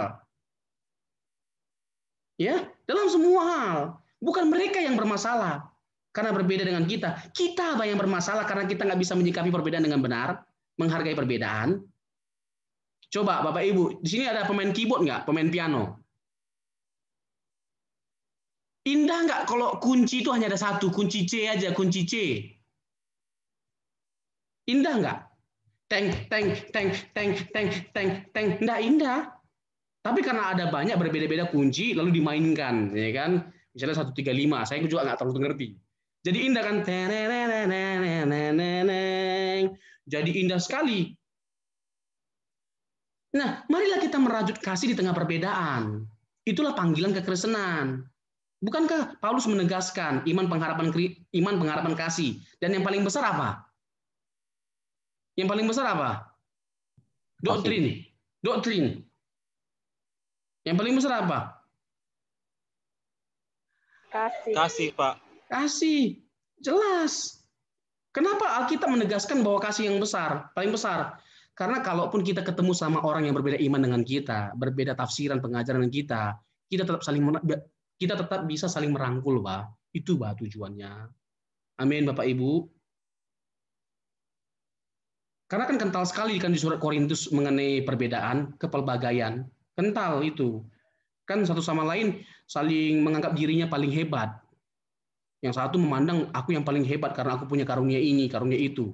Ya, dalam semua hal. Bukan mereka yang bermasalah karena berbeda dengan kita. Kita yang bermasalah karena kita nggak bisa menyikapi perbedaan dengan benar, menghargai perbedaan. Coba Bapak Ibu, di sini ada pemain keyboard nggak? Pemain piano. Indah nggak kalau kunci itu hanya ada satu, kunci C aja, kunci C. Indah nggak? Teng, teng, teng, teng, teng, teng, teng. Nggak indah. Tapi karena ada banyak berbeda-beda kunci, lalu dimainkan, ya kan? Misalnya 135, saya juga nggak terlalu ngerti. Jadi indah kan? Jadi indah sekali. Nah, marilah kita merajut kasih di tengah perbedaan. Itulah panggilan kekristenan. Bukankah Paulus menegaskan iman pengharapan kasih? Dan yang paling besar apa? Yang paling besar apa? Doktrin. Doktrin. Yang paling besar apa? Kasih, Pak. Kasih. Jelas. Kenapa Alkitab menegaskan bahwa kasih yang besar, paling besar? Karena kalaupun kita ketemu sama orang yang berbeda iman dengan kita, berbeda tafsiran pengajaran dengan kita tetap bisa saling merangkul, Pak. Itu Pak tujuannya. Amin, Bapak Ibu. Karena kan kental sekali kan di surat Korintus mengenai perbedaan, kepelbagaian. Kental itu. Kan satu sama lain saling menganggap dirinya paling hebat. Yang satu memandang aku yang paling hebat karena aku punya karunia ini, karunia itu.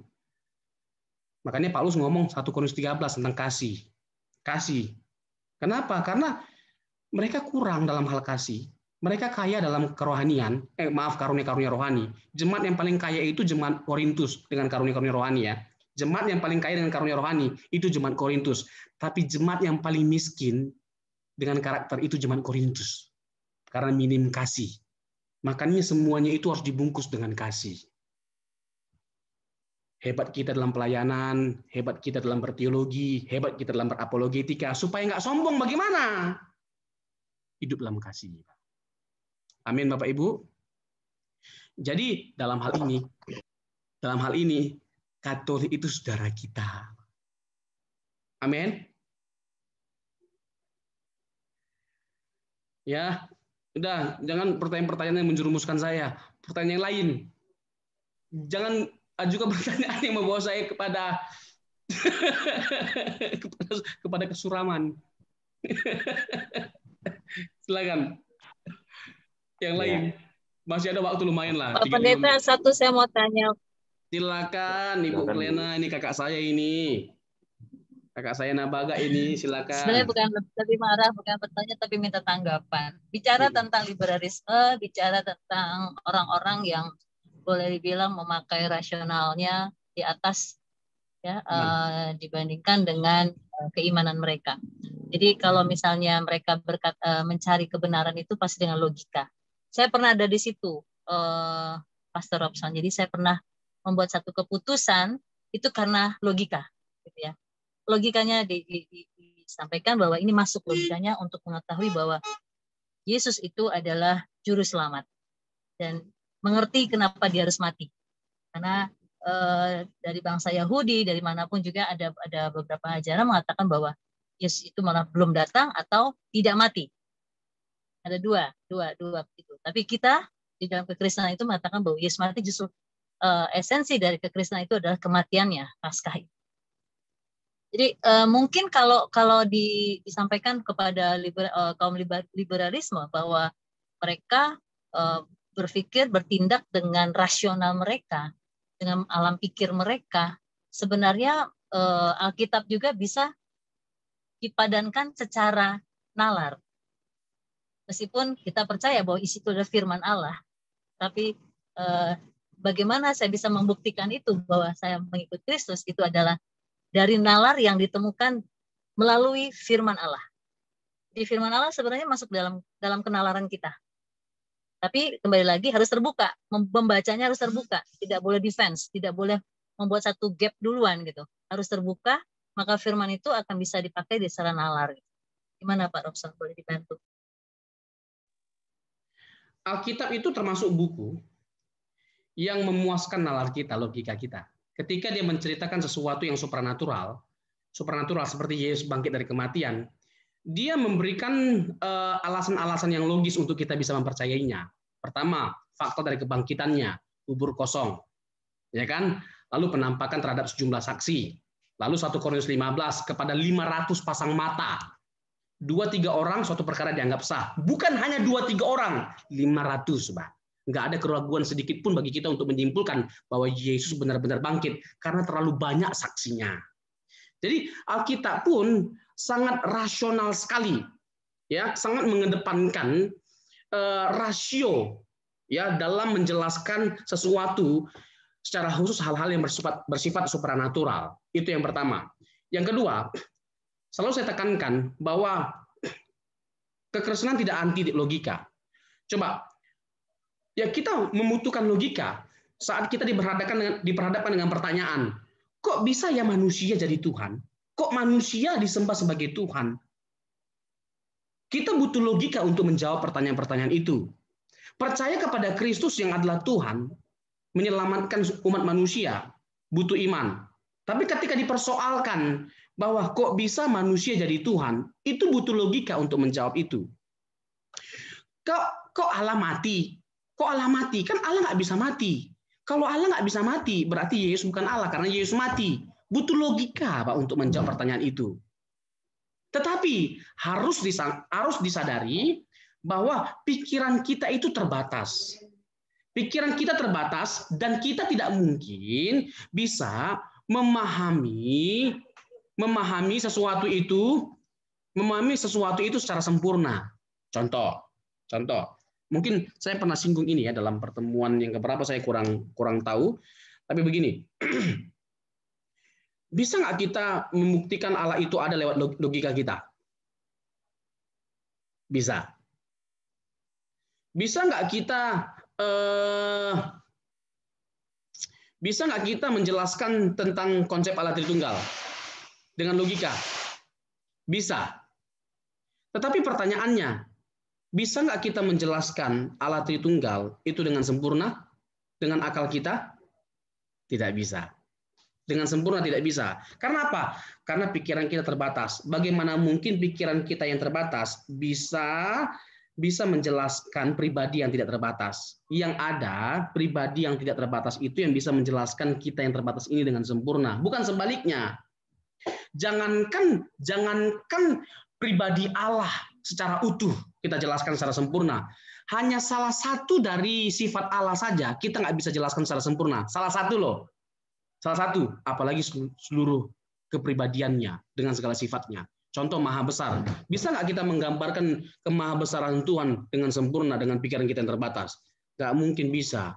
Makanya Paulus ngomong 1 Korintus 13 tentang kasih. Kasih. Kenapa? Karena mereka kurang dalam hal kasih. Mereka kaya dalam kerohanian, karunia-karunia rohani. Jemaat yang paling kaya itu jemaat Korintus dengan karunia-karunia rohani ya. Jemaat yang paling kaya dengan karunia rohani itu jemaat Korintus. Tapi jemaat yang paling miskin dengan karakter itu jemaat Korintus. Karena minim kasih. Makanya semuanya itu harus dibungkus dengan kasih. Hebat kita dalam pelayanan, hebat kita dalam berteologi, hebat kita dalam berapologetika. Supaya nggak sombong bagaimana? Hidup dalam kasih. Amin Bapak Ibu. Jadi dalam hal ini, Katolik itu saudara kita. Amin. Ya, udah, jangan pertanyaan-pertanyaan yang menjerumuskan saya. Pertanyaan yang lain. Jangan ajukan pertanyaan yang membawa saya kepada kepada kesuraman. Silakan. Yang lain. Masih ada waktu lumayan lah. Pak Pendeta, satu saya mau tanya. Silakan Ibu Klena, ini kakak saya ini. Kakak saya Nabaga ini, silakan. Sebenarnya bukan lebih marah, bukan bertanya, tapi minta tanggapan. Bicara tentang liberalisme, bicara tentang orang-orang yang boleh dibilang memakai rasionalnya di atas ya dibandingkan dengan keimanan mereka. Jadi kalau misalnya mereka mencari kebenaran itu pasti dengan logika. Saya pernah ada di situ, Pastor Robson. Jadi saya pernah membuat satu keputusan itu karena logika, gitu ya. Logikanya disampaikan bahwa ini masuk logikanya untuk mengetahui bahwa Yesus itu adalah juru selamat dan mengerti kenapa dia harus mati. Karena dari bangsa Yahudi, dari manapun juga ada beberapa ajaran mengatakan bahwa Yesus itu malah belum datang atau tidak mati. Ada dua begitu. Tapi kita di dalam kekristenan itu mengatakan bahwa Yesus mati justru esensi dari kekristenan itu adalah kematiannya, Paskah. Jadi mungkin kalau disampaikan kepada kaum liberalisme bahwa mereka berpikir, bertindak dengan rasional mereka, dengan alam pikir mereka, sebenarnya Alkitab juga bisa dipadankan secara nalar. Meskipun kita percaya bahwa isi itu adalah firman Allah, tapi bagaimana saya bisa membuktikan itu bahwa saya mengikut Kristus itu adalah dari nalar yang ditemukan melalui firman Allah. Di firman Allah sebenarnya masuk dalam kenalaran kita. Tapi kembali lagi harus terbuka, membacanya harus terbuka, tidak boleh defense, tidak boleh membuat satu gap duluan gitu. Harus terbuka, maka firman itu akan bisa dipakai di secara nalar. Gimana Pak Robson, boleh dibantu? Alkitab itu termasuk buku yang memuaskan nalar kita, logika kita. Ketika dia menceritakan sesuatu yang supranatural seperti Yesus bangkit dari kematian, dia memberikan alasan-alasan yang logis untuk kita bisa mempercayainya. Pertama, fakta dari kebangkitannya, kubur kosong, ya kan? Lalu penampakan terhadap sejumlah saksi. Lalu 1 Korintus 15 kepada 500 pasang mata. 2-3 orang suatu perkara dianggap sah. Bukan hanya 2-3 orang, 500, Pak. Nggak ada keraguan sedikit pun bagi kita untuk menyimpulkan bahwa Yesus benar-benar bangkit karena terlalu banyak saksinya. Jadi Alkitab pun sangat rasional sekali, ya, sangat mengedepankan rasio, ya, dalam menjelaskan sesuatu secara khusus hal-hal yang bersifat supranatural. Itu yang pertama. Yang kedua, selalu saya tekankan bahwa kekristenan tidak anti logika. Coba. Ya kita membutuhkan logika saat kita diperhadapkan dengan pertanyaan, kok bisa ya manusia jadi Tuhan? Kok manusia disembah sebagai Tuhan? Kita butuh logika untuk menjawab pertanyaan-pertanyaan itu. Percaya kepada Kristus yang adalah Tuhan, menyelamatkan umat manusia, butuh iman. Tapi ketika dipersoalkan bahwa kok bisa manusia jadi Tuhan, itu butuh logika untuk menjawab itu. Kok Allah mati? Kok Allah mati? Kan Allah nggak bisa mati. Kalau Allah nggak bisa mati, berarti Yesus bukan Allah karena Yesus mati. Butuh logika, Pak, untuk menjawab pertanyaan itu. Tetapi harus disadari bahwa pikiran kita itu terbatas. Pikiran kita terbatas dan kita tidak mungkin bisa memahami sesuatu itu secara sempurna. Contoh. Mungkin saya pernah singgung ini ya dalam pertemuan yang keberapa saya kurang tahu, tapi begini. Bisa nggak kita membuktikan Allah itu ada lewat logika kita? Bisa. Bisa nggak kita menjelaskan tentang konsep Allah Tritunggal dengan logika? Bisa. Tetapi pertanyaannya, bisa nggak kita menjelaskan Allah Tritunggal itu dengan sempurna? Dengan akal kita? Tidak bisa. Dengan sempurna tidak bisa. Karena apa? Karena pikiran kita terbatas. Bagaimana mungkin pikiran kita yang terbatas bisa menjelaskan pribadi yang tidak terbatas? Yang ada, pribadi yang tidak terbatas itu yang bisa menjelaskan kita yang terbatas ini dengan sempurna. Bukan sebaliknya. Jangankan pribadi Allah secara utuh kita jelaskan secara sempurna. Hanya salah satu dari sifat Allah saja kita nggak bisa jelaskan secara sempurna. Salah satu loh. Salah satu, apalagi seluruh kepribadiannya dengan segala sifatnya. Contoh maha besar. Bisa nggak kita menggambarkan kemahabesaran Tuhan dengan sempurna dengan pikiran kita yang terbatas? Nggak mungkin bisa.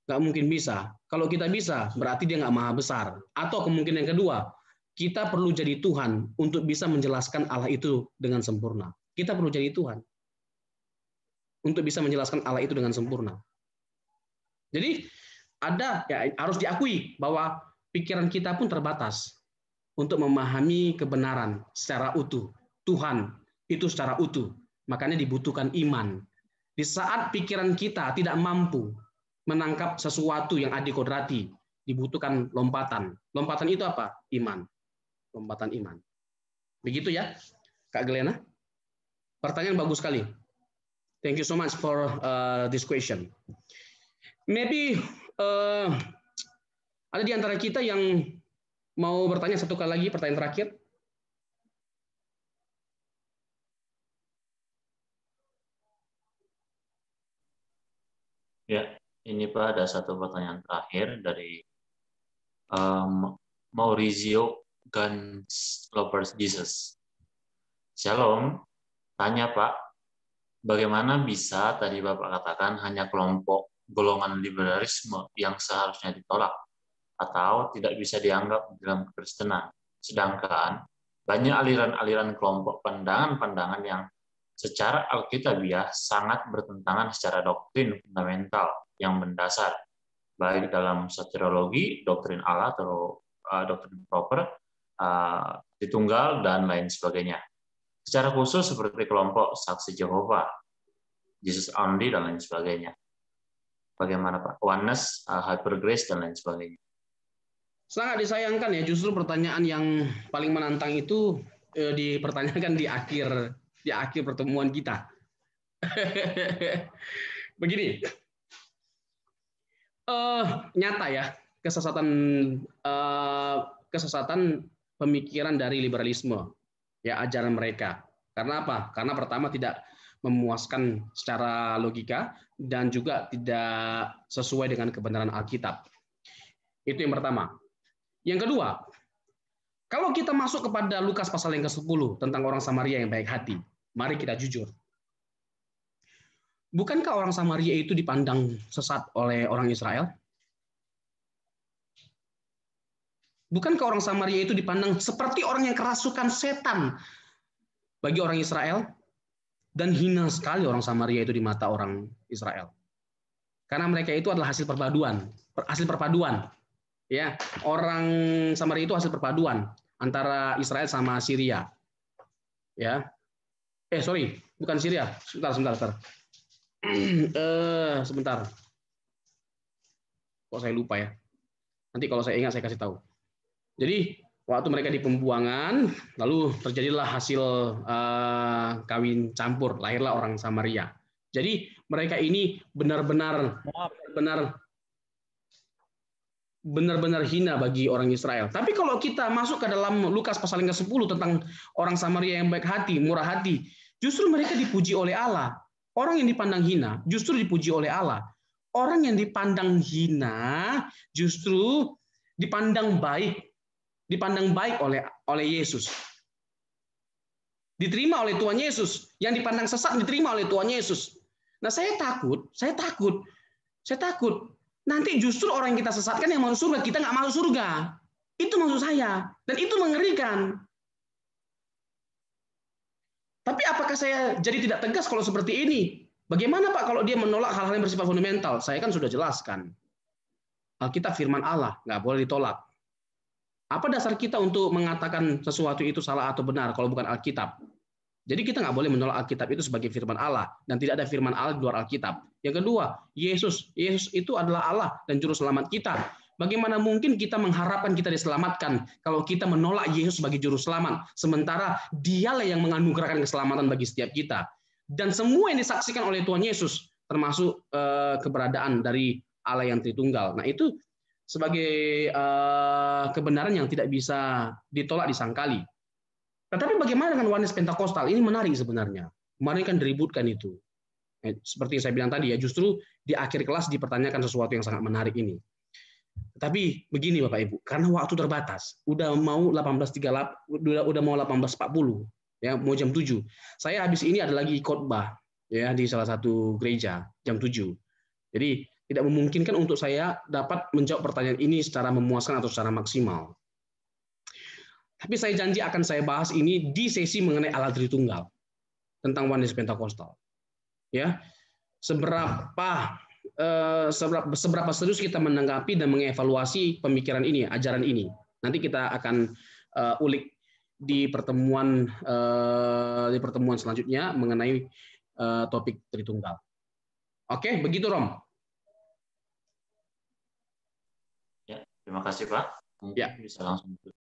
Nggak mungkin bisa. Kalau kita bisa, berarti dia nggak maha besar. Atau kemungkinan yang kedua, kita perlu jadi Tuhan untuk bisa menjelaskan Allah itu dengan sempurna. Kita perlu jadi Tuhan untuk bisa menjelaskan Allah itu dengan sempurna. Jadi harus diakui bahwa pikiran kita pun terbatas untuk memahami kebenaran secara utuh. Tuhan itu secara utuh. Makanya dibutuhkan iman. Di saat pikiran kita tidak mampu menangkap sesuatu yang adikodrati, dibutuhkan lompatan. Lompatan itu apa? Iman. Lompatan iman. Begitu ya, Kak Glena? Pertanyaan bagus sekali. Thank you so much for this question. Maybe ada di antara kita yang mau bertanya satu kali lagi, pertanyaan terakhir. Ya, ini Pak ada satu pertanyaan terakhir dari Maurizio Guns Lovers Jesus. Shalom, tanya Pak, bagaimana bisa tadi Bapak katakan hanya kelompok golongan liberalisme yang seharusnya ditolak atau tidak bisa dianggap dalam kekristenan. Sedangkan banyak aliran-aliran kelompok pandangan-pandangan yang secara alkitabiah sangat bertentangan secara doktrin fundamental yang mendasar, baik dalam soteriologi, doktrin Allah atau doktrin proper, Tritunggal, dan lain sebagainya. Secara khusus seperti kelompok Saksi Jehovah, Jesus Only, dan lain sebagainya. Bagaimana Pak? Oneness, Hyper Grace, dan lain sebagainya. Sangat disayangkan ya, justru pertanyaan yang paling menantang itu dipertanyakan di akhir pertemuan kita. Begini, nyata ya kesesatan pemikiran dari liberalisme, ya ajaran mereka. Karena apa? Karena pertama tidak memuaskan secara logika dan juga tidak sesuai dengan kebenaran Alkitab. Itu yang pertama. Yang kedua, kalau kita masuk kepada Lukas pasal yang ke-10 tentang orang Samaria yang baik hati, mari kita jujur. Bukankah orang Samaria itu dipandang sesat oleh orang Israel? Bukankah orang Samaria itu dipandang seperti orang yang kerasukan setan bagi orang Israel? Dan hina sekali orang Samaria itu di mata orang Israel. Karena mereka itu adalah hasil perpaduan. Ya, orang Samaria itu hasil perpaduan antara Israel sama Syria. Ya. Bukan Syria. Sebentar. Sebentar. Kok saya lupa ya? Nanti kalau saya ingat saya kasih tahu. Jadi waktu mereka di pembuangan, lalu terjadilah hasil kawin campur, lahirlah orang Samaria. Jadi mereka ini benar-benar hina bagi orang Israel. Tapi kalau kita masuk ke dalam Lukas pasal yang ke-10 tentang orang Samaria yang baik hati, murah hati, justru mereka dipuji oleh Allah. Orang yang dipandang hina justru dipuji oleh Allah. Orang yang dipandang hina justru dipandang baik oleh Yesus. Diterima oleh Tuhan Yesus. Yang dipandang sesat diterima oleh Tuhan Yesus. Nah, saya takut. Nanti justru orang yang kita sesatkan yang masuk surga, kita nggak masuk surga. Itu maksud saya. Dan itu mengerikan. Tapi apakah saya jadi tidak tegas kalau seperti ini? Bagaimana Pak kalau dia menolak hal-hal yang bersifat fundamental? Saya kan sudah jelaskan. Alkitab firman Allah, nggak boleh ditolak. Apa dasar kita untuk mengatakan sesuatu itu salah atau benar kalau bukan Alkitab? Jadi kita nggak boleh menolak Alkitab itu sebagai firman Allah. Dan tidak ada firman Allah di luar Alkitab. Yang kedua, Yesus itu adalah Allah dan juru selamat kita. Bagaimana mungkin kita mengharapkan kita diselamatkan kalau kita menolak Yesus sebagai juru selamat, sementara Dialah yang menganugerahkan keselamatan bagi setiap kita. Dan semua yang disaksikan oleh Tuhan Yesus, termasuk keberadaan dari Allah yang Tritunggal. Nah, itu sebagai kebenaran yang tidak bisa ditolak disangkali. Tetapi bagaimana dengan Oneness Pentakostal? Ini menarik sebenarnya. Kemarin kan diributkan itu. Seperti yang saya bilang tadi ya, justru di akhir kelas dipertanyakan sesuatu yang sangat menarik ini. Tapi begini Bapak Ibu, karena waktu terbatas, udah mau 18.40, ya, mau jam 7. Saya habis ini ada lagi khotbah ya di salah satu gereja jam 7. Jadi tidak memungkinkan untuk saya dapat menjawab pertanyaan ini secara memuaskan atau secara maksimal. Tapi saya janji akan saya bahas ini di sesi mengenai Allah Tritunggal tentang Oneness Pentakostal. Ya, seberapa serius kita menanggapi dan mengevaluasi pemikiran ini, ajaran ini. Nanti kita akan ulik di pertemuan selanjutnya mengenai topik Tritunggal. Oke, begitu Rom. Ya, terima kasih Pak. Mungkin bisa langsung